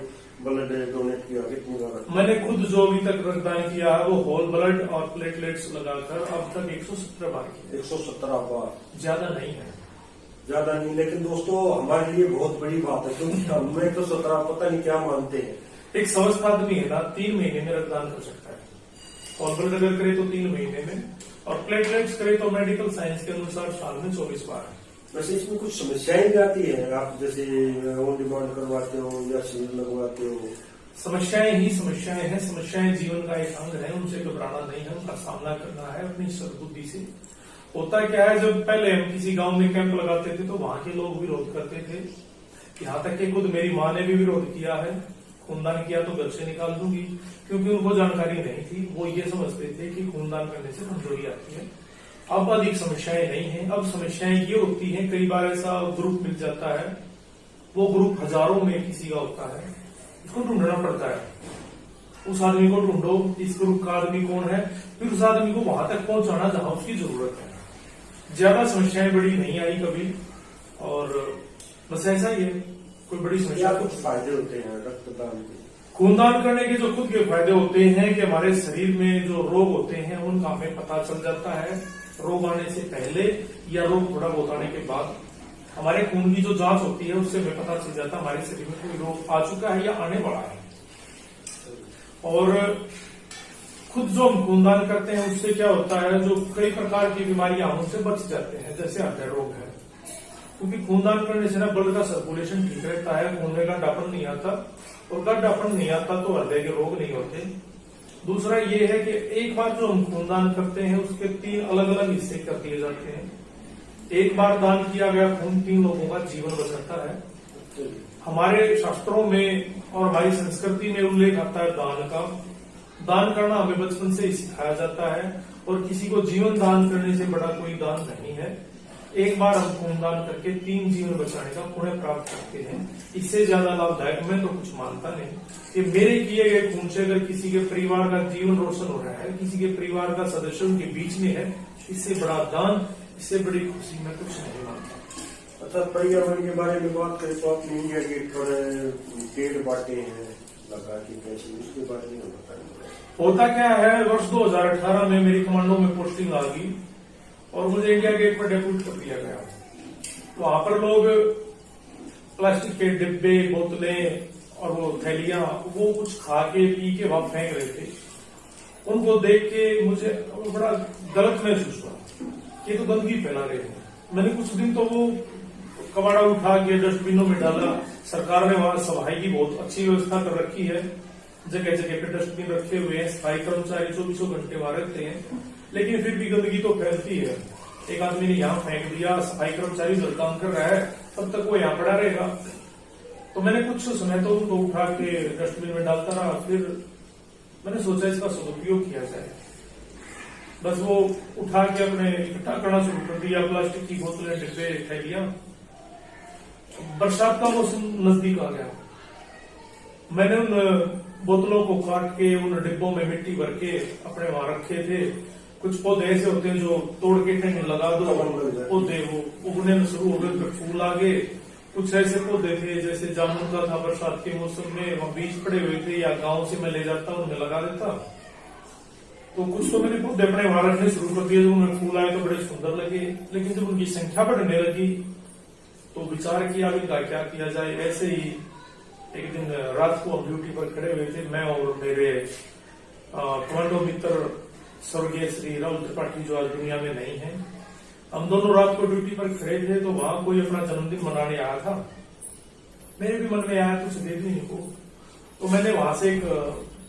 ब्लड डोनेट किया, कितनी बार? मैंने खुद जो अभी तक रक्तदान किया है वो होल ब्लड और प्लेटलेट्स लगाकर अब तक 117 बार किया। 117 बार ज्यादा नहीं है। ज्यादा नहीं, लेकिन दोस्तों हमारे लिए बहुत बड़ी बात है, क्योंकि हम 117 पता नहीं क्या मानते हैं। एक स्वस्थ आदमी है ना 3 महीने में रक्तदान कर सकता है। होल ब्लड अगर करे तो 3 महीने में, और प्लेटलेट्स करे तो मेडिकल साइंस के अनुसार साल में 24 बार है। वैसे इसमें कुछ समस्याएं भी आती है, आप जैसे ऑन डिमांड करवाते हो या शिविर लगवाते हो? समस्याएं ही समस्याएं हैं। समस्याएं जीवन का एक अंग है, उनसे घबराना नहीं है, उनका सामना करना है अपनी सद्बुद्धि से। होता क्या है, जब पहले हम किसी गांव में कैंप लगाते थे तो वहां के लोग विरोध करते थे। यहाँ तक कि खुद मेरी माँ ने भी विरोध किया है, खूनदान किया तो घर से निकाल दूंगी, क्योंकि उनको जानकारी नहीं थी। वो ये समझते थे कि खूनदान करने से कमजोरी आती है। अब अधिक समस्याएं नहीं है। अब समस्याएं ये होती हैं, कई बार ऐसा ग्रुप मिल जाता है, वो ग्रुप हजारों में किसी का होता है, उसको ढूंढना पड़ता है। उस आदमी को ढूंढो, इस ग्रुप का आदमी कौन है, फिर उस आदमी को वहां तक पहुंचाना जहां उसकी जरूरत है। ज्यादा समस्याएं बड़ी नहीं आई कभी, और बस ऐसा ही है, कोई बड़ी समस्या। कुछ फायदे होते हैं रक्तदान के? खूनदान करने के जो खुद के फायदे होते हैं कि हमारे शरीर में जो रोग होते हैं उनका हमें पता चल जाता है, रोग आने से पहले या रोग थोड़ा बहुत आने के बाद। हमारे खून की जो जांच होती है उससे हमें पता चल जाता है हमारे शरीर में कोई रोग आ चुका है या आने वाला है। और खुद जो हम खूनदान करते हैं उससे क्या होता है, जो कई प्रकार की बीमारियां उनसे बच जाते हैं, जैसे हृदय रोग है। क्योंकि खूनदान करने से ना ब्लड का सर्कुलेशन ठीक रहता है, खून में गड्ढापन नहीं आता, और गड्ढापन नहीं आता तो हृदय के रोग नहीं होते। दूसरा ये है कि एक बार जो हम खूनदान करते हैं उसके 3 अलग अलग हिस्से कर दिए जाते हैं। एक बार दान किया गया खून 3 लोगों का जीवन बचाता है। हमारे शास्त्रों में और हमारी संस्कृति में उल्लेख आता है दान का। दान करना हमें बचपन से ही सिखाया जाता है, और किसी को जीवन दान करने से बड़ा कोई दान नहीं है। एक बार हम खूनदान करके 3 जीवन बचाने का पुण्य प्राप्त करते हैं। इससे ज्यादा लाभदायक मैं तो कुछ मानता नहीं कि मेरे किए गए खून से अगर किसी के परिवार का जीवन रोशन हो रहा है, किसी के परिवार का सदस्य उनके बीच में है, इससे बड़ा दान, इससे बड़ी खुशी मैं कुछ नहीं मानता। अच्छा, पर्यावरण के बारे में बात करें तो आपने इंडिया गेट पर पेड़ बांटे हैं लगा के, कैसे उसके बारे में बताएंगे? होता क्या है, वर्ष 2018 में मेरी कमांडो में पोस्टिंग आ गई और मुझे इंडिया गेट पर डेप्यूट कर दिया गया। तो वहां पर लोग प्लास्टिक के डिब्बे, बोतलें और वो थैलियां, वो कुछ खा के पी के वहां फेंक रहे थे। उनको देख के मुझे बड़ा गलत महसूस हुआ कि तो गंदगी फैला रहे हैं। मैंने कुछ दिन तो वो कबाड़ा उठा के डस्टबिनों में डाला। सरकार ने वहां सफाई की बहुत अच्छी व्यवस्था कर रखी है, जगह जगह पे डस्टबिन रखे हुए हैं, सफाई कर्मचारी 24 घंटे वहां रहते हैं। लेकिन फिर भी गंदगी तो फैलती है। एक आदमी ने यहाँ फेंक दिया, सफाई कर्मचारी जो काम कर रहा है तब तक वो यहाँ पड़ा रहेगा। तो मैंने कुछ समय तो उनको उठा के डस्टबिन में डालता रहा। फिर मैंने सोचा इसका सदुपयोग किया जाए। बस वो उठा के अपने इकट्ठा करना शुरू कर दिया, प्लास्टिक की बोतलें, डिब्बे, थैलियां। बरसात का मौसम नजदीक आ गया। मैंने उन बोतलों को काट के उन डिब्बों में मिट्टी भर के अपने वहां रखे थे। कुछ पौधे ऐसे होते हैं जो तोड़ के कहीं लगा दो, पौधे वो उगने में शुरू हो गए, फिर फूल आ गए। कुछ ऐसे पौधे थे जैसे जामुन का था, बरसात के मौसम में वहां बीज पड़े हुए थे, या गांव से मैं ले जाता उनमें लगा देता। तो कुछ तो मैंने पौधे अपने वहां रखने शुरू कर दिए, जो उनमें फूल आए तो बड़े सुंदर लगे। लेकिन जब उनकी संख्या बढ़ने लगी तो विचार किया इनका क्या किया जाए। ऐसे ही एक दिन रात को हम ड्यूटी पर खड़े हुए थे, मैं और मेरे कमांडो मित्र स्वर्गीय श्री राहुल त्रिपाठी जो आज दुनिया में नहीं है। हम दोनों रात को ड्यूटी पर खड़े थे, तो वहां कोई अपना जन्मदिन मनाने आया था। मेरे भी मन में आया कुछ दे दूं इनको। तो मैंने वहां से एक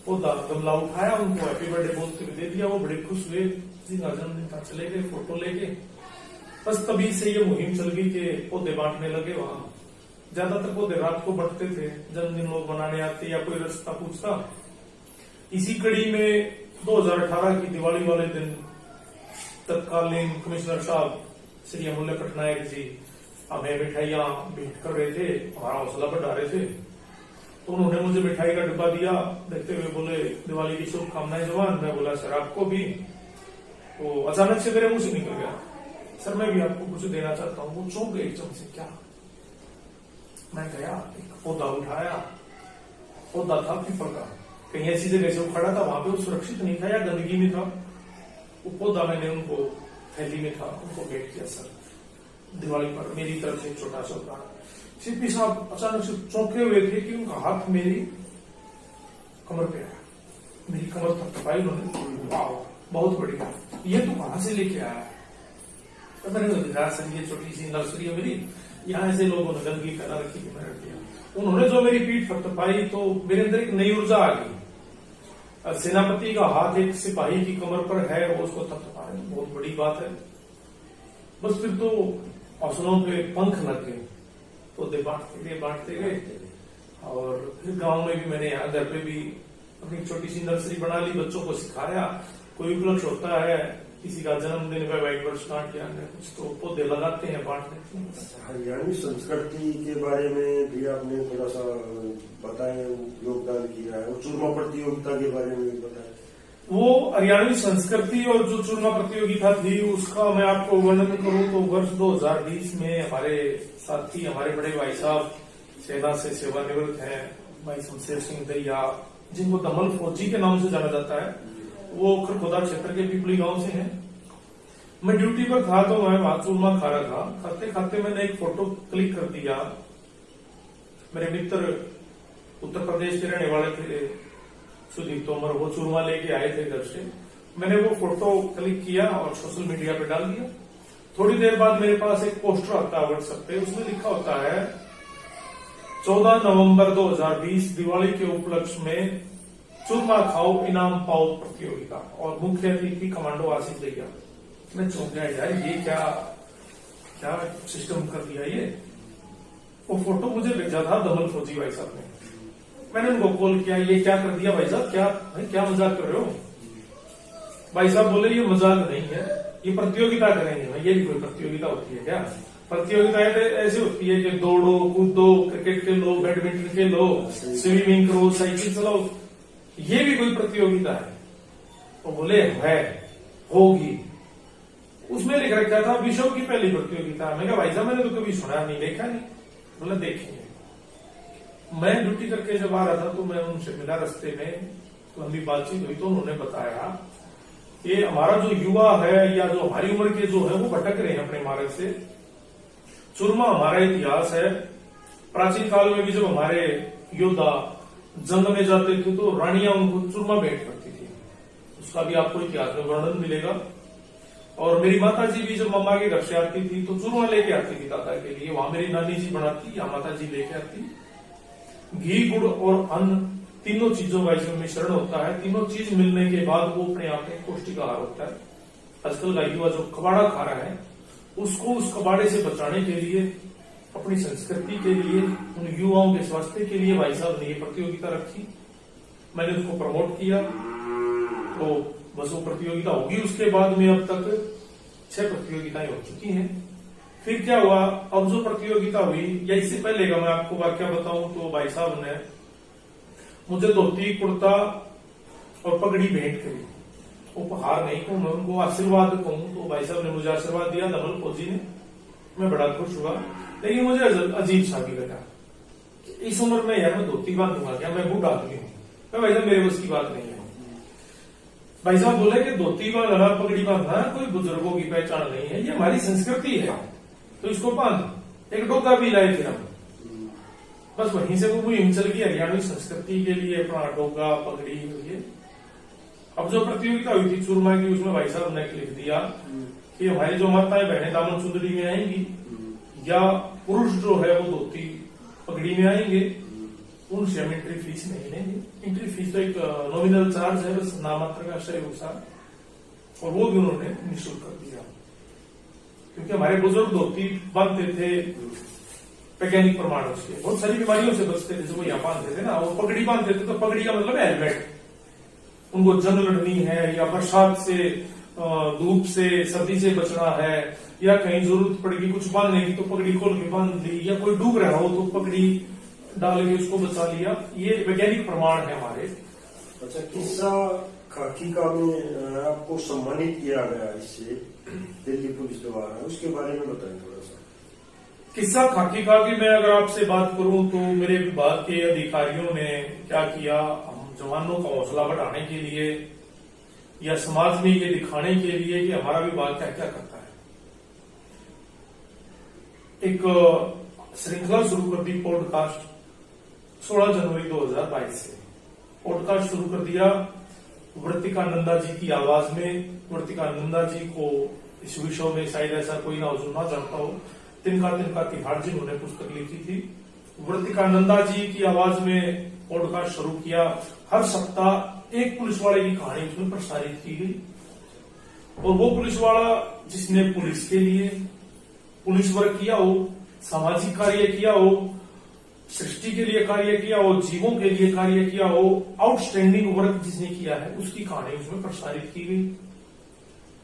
पौधा गमला उठाया, उनको हैप्पी बर्थडे बोलते हुए दे दिया। वो बड़े खुश हुए, जिनका जन्मदिन था चले गए फोटो लेके। बस तभी से ये मुहिम चल गई कि पौधे बांटने लगे। वहां ज्यादातर पौधे रात को बंटते थे, जन्मदिन लोग मनाने आते या कोई रास्ता पूछता। इसी कड़ी में 2018 की दिवाली वाले दिन तत्कालीन कमिश्नर साहब श्री अमूल्य पटनायक जी हमें मिठाइयां भेंट कर रहे थे, हमारा हौसला बढ़ा रहे थे। तो उन्होंने मुझे मिठाई का डिब्बा दिया, देखते हुए बोले दिवाली की शुभकामनाएं जवान। मैं बोला सर आपको भी। तो अचानक से मेरे मुंह से निकल गया, सर मैं भी आपको कुछ देना चाहता हूँ। वो चौंक गए एकदम से, क्या? मैं गया, एक पौधा उठाया। पौधा था पीपल का, कहीं ऐसी जगह से उखाड़ा था, वहां पे वो सुरक्षित नहीं था या गंदगी में था। वो पौधा मैंने उनको थैली में था, उनको भेंट किया सर दिवाली पर मेरी तरफ से छोटा सा उपहार। सीपी साहब अचानक से चौंके हुए थे कि उनका हाथ मेरी कमर पे आया, मेरी कमर थपथपाई उन्होंने। वाह बहुत बढ़िया, ये तो कहां से लेके आया? तो मैंने कहा सर ये छोटी सी नर्सरी है मेरी, यहाँ ऐसे लोगों ने गंदगी फैला रखी कि मैं रख दिया। उन्होंने जो मेरी पीठ थपथपाई तो मेरे अंदर एक नई ऊर्जा आ गई। सेनापति का हाथ एक सिपाही की कमर पर है, वो उसको थपथपा रहे, बहुत बड़ी बात है। बस फिर तो हौसलों पे पंख लग गए, पौधे बांटते गए। और फिर गांव में भी मैंने यहाँ घर पे भी अपनी छोटी सी नर्सरी बना ली, बच्चों को सिखाया। कोई उपलक्ष्य होता है, किसी का जन्मदिन, वैवाहिक वर्षगांठ या कुछ, तो पौधे लगाते हैं, बांट देते हैं। हरियाणवी संस्कृति के बारे में भी आपने थोड़ा सा बताएं, योगदान किया है। वो चूरमा प्रतियोगिता के बारे में भी बताएं। वो हरियाणवी संस्कृति और जो चूरमा प्रतियोगिता थी उसका मैं आपको वर्णन करूं तो वर्ष 2020 में हमारे साथी, हमारे बड़े भाई साहब सेना से सेवानिवृत्त हैं, भाई शमशेर सिंह दैया, जिनको दमन फौजी के नाम से जाना जाता है, वो खरखोदा क्षेत्र के पिपली गांव से हैं। मैं ड्यूटी पर था तो मैं वहां चूरमा खा रहा था। खाते खाते मैंने एक फोटो क्लिक कर दिया। मेरे मित्र उत्तर प्रदेश के रहने वाले थे, सुदीप तोमर, वो चूरमा लेके आए थे घर से। मैंने वो फोटो क्लिक किया और सोशल मीडिया पे डाल दिया। थोड़ी देर बाद मेरे पास एक पोस्टर आता है व्हाट्सएप पे, उसमें लिखा होता है 14 नवंबर 2020 दिवाली के उपलक्ष्य में चूरमा खाओ इनाम पाओ प्रतियोगिता, और मुख्य अतिथि कमांडो आसिफ दैया। मैं चौंक गया, यार ये क्या सिस्टम कर दिया ये। वो फोटो मुझे भेजा था दमन फौजी भाई साहब ने। मैंने उनको कॉल किया, ये क्या कर दिया भाई साहब, क्या मजाक कर रहे हो? भाई साहब बोले ये मजाक नहीं है, ये प्रतियोगिता करेंगे। भाई ये भी कोई प्रतियोगिता होती है क्या? प्रतियोगिता ऐसी होती है कि दौड़ो, कूदो, क्रिकेट खेलो, बैडमिंटन खेलो, स्विमिंग करो, साइकिल चलाओ, ये भी कोई प्रतियोगिता है? तो बोले है, होगी। उसमें लिख रखा था विश्व की पहली प्रतियोगिता। मैं कहा भाई साहब मैंने तो कभी सुना नहीं, देखा नहीं। बोला देखेंगे। मैं ड्यूटी करके जब आ रहा था तो मैं उनसे मिला, रास्ते में लंबी बातचीत हुई तो उन्होंने बताया ये हमारा जो युवा है या जो हमारी उम्र के जो है वो भटक रहे हैं अपने मार्ग से। चूरमा हमारा इतिहास है। प्राचीन काल में भी जब हमारे योद्धा जंग में जाते थे तो रानियां उनको चूरमा भेंट करती थी, उसका भी आपको इतिहास में वर्णन मिलेगा। और मेरी माता जी भी जब मम्मा के घर से आती थी तो चूरमा लेके आती थी दादा के लिए, वहां मेरी नानी जी बनाती या माता जी लेके आती। घी, गुड़ और अन्न तीनों चीजों का इसमें मिश्रण होता है। तीनों चीज मिलने के बाद वो अपने आप में पौष्टिक आहार होता है। आजकल का युवा जो कबाड़ा खा रहा है, उसको उस कबाड़े से बचाने के लिए, अपनी संस्कृति के लिए, उन युवाओं के स्वास्थ्य के लिए भाई साहब ने ये प्रतियोगिता रखी। मैंने उसको प्रमोट किया, तो बस वो प्रतियोगिता होगी। उसके बाद में अब तक 6 प्रतियोगिताएं हो चुकी हैं। फिर क्या हुआ, अब जो प्रतियोगिता हुई, या इससे पहले का मैं आपको वाक्य बताऊं तो भाई साहब ने मुझे धोती, कुर्ता और पगड़ी भेंट करी। उपहार नहीं कहूं मैं, उनको आशीर्वाद कहूं, तो भाई साहब ने मुझे आशीर्वाद दिया, धवल फौजी ने। मैं बड़ा खुश हुआ, लेकिन मुझे अजीब सा भी लगा, इस उम्र में यार मैं धोती बांधूंगा क्या, मैं बूढ़ा आदमी हूं। भाई साहब मेरे बस की बात नहीं है। भाई साहब बोले कि धोती बांधना, पगड़ी बांधना कोई बुजुर्गों की पहचान नहीं है, ये हमारी संस्कृति है, तो इसको बांध। एक डोका भी लाए फिर हम, बस वहीं से वो मुहिम चल गई हरियाणवी संस्कृति के लिए, अपना डोका पगड़ी लिए। अब जो प्रतियोगिता हुई थी चूरमा की, उसमें भाई साहब ने लिख दिया कि हमारी जो माताएं बहनें दामन चुंदड़ी में आएंगी, या पुरुष जो है वो धोती पगड़ी में आएंगे, उनसे हम एंट्री फीस नहीं लेंगे। एंट्री फीस तो एक नॉमिनल चार्ज है, बस नामात्र का सहयोग सा, और वो भी उन्होंने निःशुल्क कर दिया। क्योंकि हमारे बुजुर्ग धोती बांधते थे वैज्ञानिक प्रमाण उसके, बहुत सारी बीमारियों से बचते थे, जो वो यहाँ बांधते थे ना। वो पगड़ी बांधते थे तो पगड़ी का मतलब हेलमेट, उनको जंग लड़नी है, या बरसात से, धूप से, सर्दी से बचना है, या कहीं जरूरत पड़ेगी कुछ बांधने की तो पगड़ी खोल के बांध ली, या कोई डूब रहा हो तो पगड़ी डाल के उसको बचा लिया। ये वैज्ञानिक प्रमाण है हमारे। अच्छा, किस्सा खाकी का में आपको सम्मानित किया गया इससे दिल्ली पुलिस द्वारा, उसके बारे में बताएं थोड़ा सा। किस्सा खाकी का की मैं अगर आपसे बात करूं तो मेरे विभाग के अधिकारियों ने क्या किया, हम जवानों का हौसला बढ़ाने के लिए या समाज में ये दिखाने के लिए कि हमारा विभाग क्या क्या करता है, एक श्रृंखला शुरू कर दी पॉडकास्ट 16 जनवरी 2022 से। पॉडकास्ट शुरू कर दिया वर्तिका नंदा जी की आवाज में। वर्तिका नंदा जी को इस विषय में शायद ऐसा कोई ना ना जानता हो, तिनका तिनका तिहाड़ जिन्होंने पुस्तक लिखी थी। वर्तिका नंदा जी की आवाज में पॉडकास्ट शुरू किया। हर सप्ताह एक पुलिस वाले की कहानी उसमें प्रसारित की गई, और वो पुलिस वाला जिसने पुलिस के लिए पुलिस वर्क किया हो, सामाजिक कार्य किया हो, सृष्टि के लिए कार्य किया हो, जीवों के लिए कार्य किया हो, आउटस्टैंडिंग वर्क जिसने किया है, उसकी कहानी उसमें प्रसारित की गई।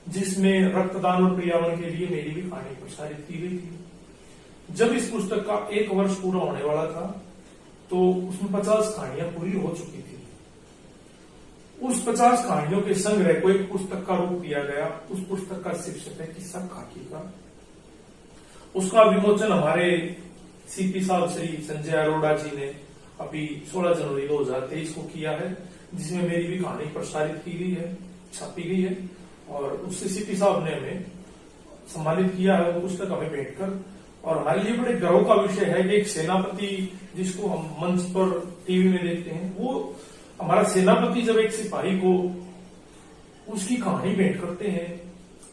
जिसमें रक्तदान और पर्यावरण के लिए मेरी भी कहानी प्रसारित की गई थी। जब इस पुस्तक का 1 वर्ष पूरा होने वाला था तो उसमें 50 कहानियां पूरी हो चुकी थी। उस 50 कहानियों के संग्रह को एक पुस्तक का रूप दिया गया। उस पुस्तक का शीर्षक है किस्सा खाकी का। उसका विमोचन हमारे सीपी साहब श्री संजय अरोड़ा जी ने अभी 16 जनवरी 2023 को किया है, जिसमें मेरी भी कहानी प्रसारित की गई है, छापी गई है, और उससे सीपी साहब ने हमें सम्मानित किया है वो पुस्तक हमें भेंट कर। और हमारे लिए बड़े गर्व का विषय है कि एक सेनापति जिसको हम मंच पर टीवी में देखते हैं, वो हमारा सेनापति जब एक सिपाही को उसकी कहानी भेंट करते हैं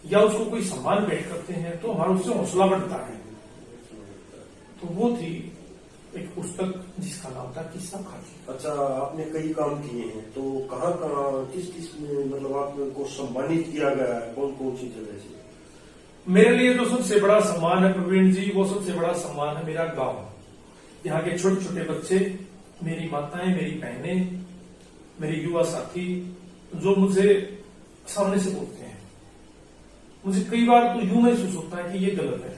या उसको कोई सम्मान भेंट करते हैं तो हमारा उससे हौसला बढ़ता है। तो वो थी एक पुस्तक जिसका नाम था किस्सा खाकी। अच्छा, आपने कई काम किए हैं, तो कहाँ कहाँ किस किस में मतलब आपको सम्मानित किया गया है, कौन कौन सी जगह से? मेरे लिए जो सबसे बड़ा सम्मान है प्रवीण जी, वो सबसे बड़ा सम्मान है मेरा गांव। यहाँ के छोटे छोटे बच्चे, मेरी माताएं, मेरी बहनें, मेरे युवा साथी जो मुझे सामने से बोलते हैं। मुझे कई बार तो यूं महसूस होता है कि ये गलत है।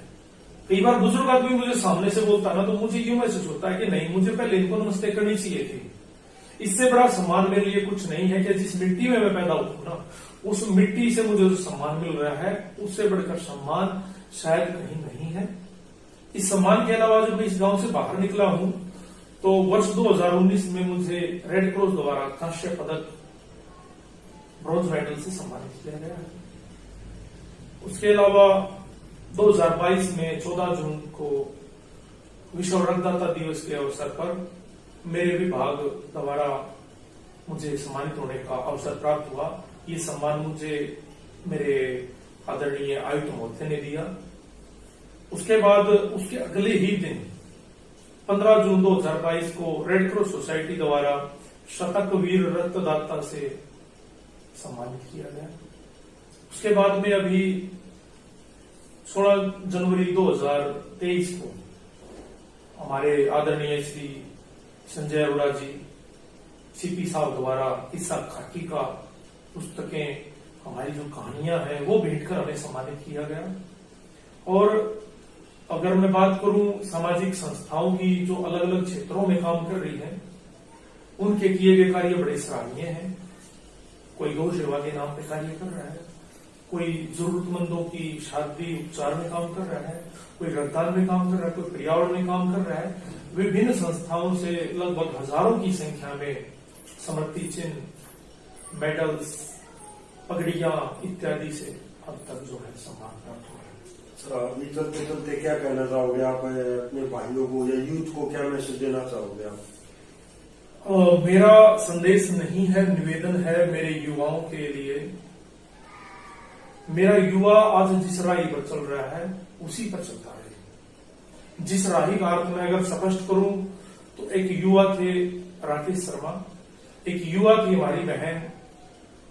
कई बार बुजुर्ग आदमी मुझे सामने से बोलता ना तो मुझे यूं महसूस होता है कि नहीं, मुझे पहले इनको नमस्ते करनी चाहिए थी। इससे बड़ा सम्मान मेरे लिए कुछ नहीं है कि जिस मिट्टी में मैं पैदा हुआ ना, उस मिट्टी से मुझे जो सम्मान मिल रहा है उससे बढ़कर सम्मान शायद कहीं नहीं है। इस सम्मान के अलावा जब मैं इस गांव से बाहर निकला हूं तो वर्ष 2019 में मुझे रेड क्रॉस द्वारा कांस्य पदक, ब्रॉन्ज मेडल से सम्मानित किया गया है। उसके अलावा 2022 में 14 जून को विश्व रक्तदाता दिवस के अवसर पर मेरे विभाग द्वारा मुझे सम्मानित होने का अवसर प्राप्त हुआ। ये सम्मान मुझे मेरे आदरणीय आयुक्त महोदय ने दिया। उसके बाद उसके अगले ही दिन 15 जून 2022 को रेड क्रॉस सोसाइटी द्वारा शतक वीर रक्तदाता से सम्मानित किया गया। उसके बाद में अभी 16 जनवरी 2023 को हमारे आदरणीय श्री संजय अरोड़ा जी सीपी साहब द्वारा किस्सा खाकी का पुस्तकें, हमारी जो कहानियां हैं वो भेंटकर हमें सम्मानित किया गया। और अगर मैं बात करूं सामाजिक संस्थाओं की जो अलग अलग क्षेत्रों में काम कर रही हैं, उनके किए गए कार्य बड़े सराहनीय हैं। कोई गौ सेवा के नाम पे कार्य कर रहा है, कोई जरूरतमंदों की शादी उपचार में काम कर रहा है, कोई रक्तदान में काम कर रहा है, कोई पर्यावरण में काम कर रहा है। विभिन्न संस्थाओं से लगभग हजारों की संख्या में समृति चिन्ह, मेडल्स, पगड़ियां इत्यादि से अब तक जो है सम्मान प्राप्त हुआ है। अभी चलते चलते क्या कहना चाहोगे आप अपने भाइयों को या यूथ को, क्या मैसेज देना चाहोगे आप? मेरा संदेश नहीं है, निवेदन है मेरे युवाओं के लिए। मेरा युवा आज जिस राही पर चल रहा है उसी पर चलता रहे। जिस राही का अर्थ मैं अगर स्पष्ट करूं तो एक युवा थे राकेश शर्मा, एक युवा थी हमारी बहन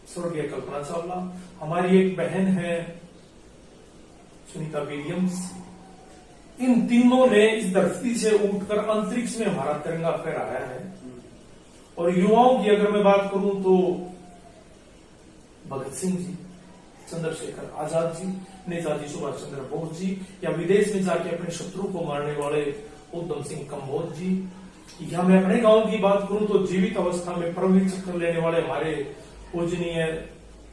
स्वर्गीय कल्पना चावला, हमारी एक बहन है सुनीता विलियम्स। इन तीनों ने इस धरती से उठकर अंतरिक्ष में हमारा तिरंगा फहराया है। और युवाओं की अगर मैं बात करूं तो भगत सिंह जी, चंद्रशेखर आजाद जी, नेताजी सुभाष चंद्र बोस जी, या विदेश में जाके अपने शत्रु को मारने वाले उधम सिंह कंबोज जी, या मैं अपने गांव की बात करूं तो जीवित अवस्था में परमवीर चक्र लेने वाले हमारे पूजनीय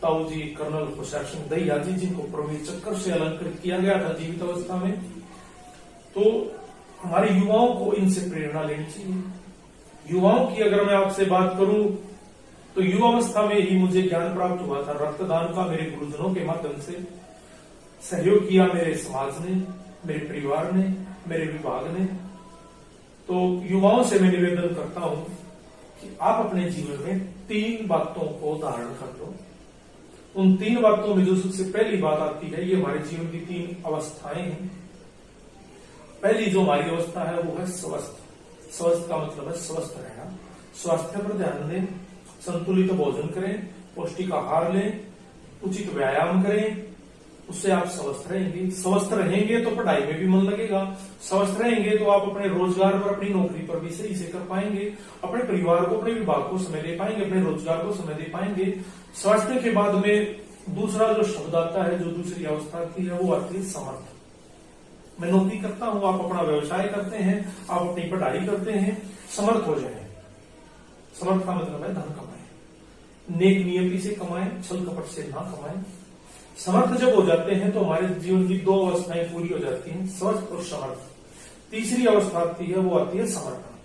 ताऊ जी कर्नल खुशहाल सिंह दहिया जी, जिनको परमवीर चक्र से अलंकृत किया गया था जीवित अवस्था में। तो हमारे युवाओं को इनसे प्रेरणा लेनी चाहिए। युवाओं की अगर मैं आपसे बात करूं तो युवावस्था में ही मुझे ज्ञान प्राप्त हुआ था रक्तदान का। मेरे गुरुजनों के माध्यम से सहयोग किया मेरे समाज ने, मेरे परिवार ने, मेरे विभाग ने। तो युवाओं से मैं निवेदन करता हूं कि आप अपने जीवन में 3 बातों को धारण कर लो। उन 3 बातों में जो सबसे पहली बात आती है, ये हमारे जीवन की 3 अवस्थाएं हैं। पहली जो हमारी अवस्था है वो है स्वस्थ। स्वस्थ का मतलब है स्वस्थ रहना। स्वास्थ्य पर ध्यान दें, संतुलित भोजन करें, पौष्टिक आहार लें, उचित व्यायाम करें, उससे आप स्वस्थ रहेंगे। स्वस्थ रहेंगे तो पढ़ाई में भी मन लगेगा, स्वस्थ रहेंगे तो आप अपने रोजगार पर, अपनी नौकरी पर भी सही से कर पाएंगे, अपने परिवार को, अपने विभाग को समय दे पाएंगे, अपने रोजगार को समय दे पाएंगे। स्वास्थ्य के बाद में दूसरा जो शब्द आता है, जो दूसरी अवस्था आती है, वो आती है समर्थ। मैं नौकरी करता हूं, आप अपना व्यवसाय करते हैं, आप अपनी पढ़ाई करते हैं, समर्थ हो जाए। समर्थ का मतलब है धन कमाएं, नेक नियति से कमाएं, छल कपट से ना कमाएं। समर्थ जब हो जाते हैं तो हमारे जीवन की 2 अवस्थाएं पूरी हो जाती हैं, स्वस्थ और समर्थ। तीसरी अवस्था आती है, वो आती है समर्पण।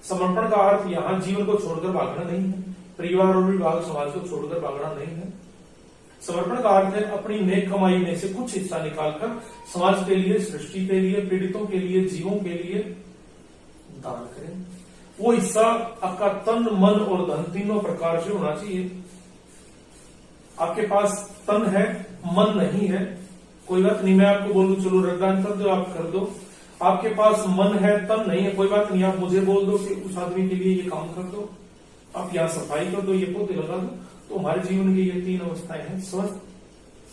समर्पण का अर्थ यहां जीवन को छोड़कर भागना नहीं है, परिवार और विभाग समाज को छोड़कर भागना नहीं है। समर्पण का अर्थ है अपनी नेक कमाई में से कुछ हिस्सा निकालकर समाज के लिए, सृष्टि के लिए, पीड़ितों के लिए, जीवों के लिए दान करें। वो हिस्सा आपका तन, मन और धन तीनों प्रकार से होना चाहिए। आपके पास तन है, मन नहीं है, कोई बात नहीं, मैं आपको बोलूं चलो रक्तदान कर दो, आप कर दो। आपके पास मन है, तन नहीं है, कोई बात नहीं, आप मुझे बोल दो कि उस आदमी के लिए ये काम कर दो, आप यहाँ सफाई कर दो, ये पौधे लगा दो। तो हमारे जीवन की ये 3 अवस्थाएं हैं, स्वस्थ,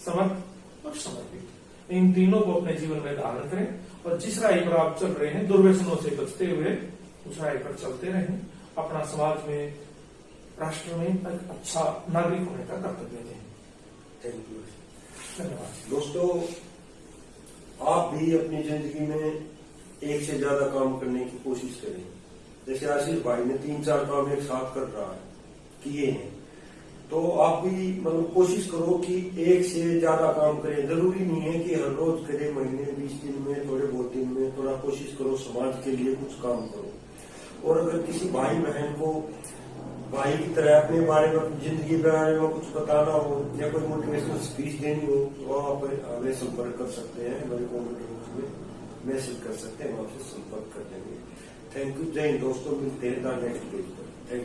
समर्थ और समर्पित। इन तीनों को अपने जीवन में धारण करें और जिस राह पर आप चल रहे हैं, दुर्व्यसनों से बचते हुए उस राह पर चलते रहें। अपना समाज में, राष्ट्र में एक अच्छा नागरिक होने का कर्तव्य दें। थैंक यू, धन्यवाद। दोस्तों, आप भी अपनी जिंदगी में एक से ज्यादा काम करने की कोशिश करें। जैसे आशीष भाई ने 3-4 काम एक साथ कर रहा है, किए हैं, तो आप भी मतलब कोशिश करो कि एक से ज्यादा काम करें। जरूरी नहीं है कि हर रोज करें, महीने 20 दिन में, थोड़े बहुत दिन में थोड़ा कोशिश करो, समाज के लिए कुछ काम करो। और अगर किसी भाई बहन को भाई की तरह अपने बारे में, जिंदगी के बारे में कुछ बताना हो या कोई मोटिवेशनल स्पीच देनी हो तो आप हमें संपर्क कर सकते हैं, हमारे कॉमेंट बॉक्स में मैसेज कर सकते हैं, हम आपसे संपर्क कर देंगे। थैंक यू, जय हिंद दोस्तों, मिलते हैं नेक्स्ट पेज पर।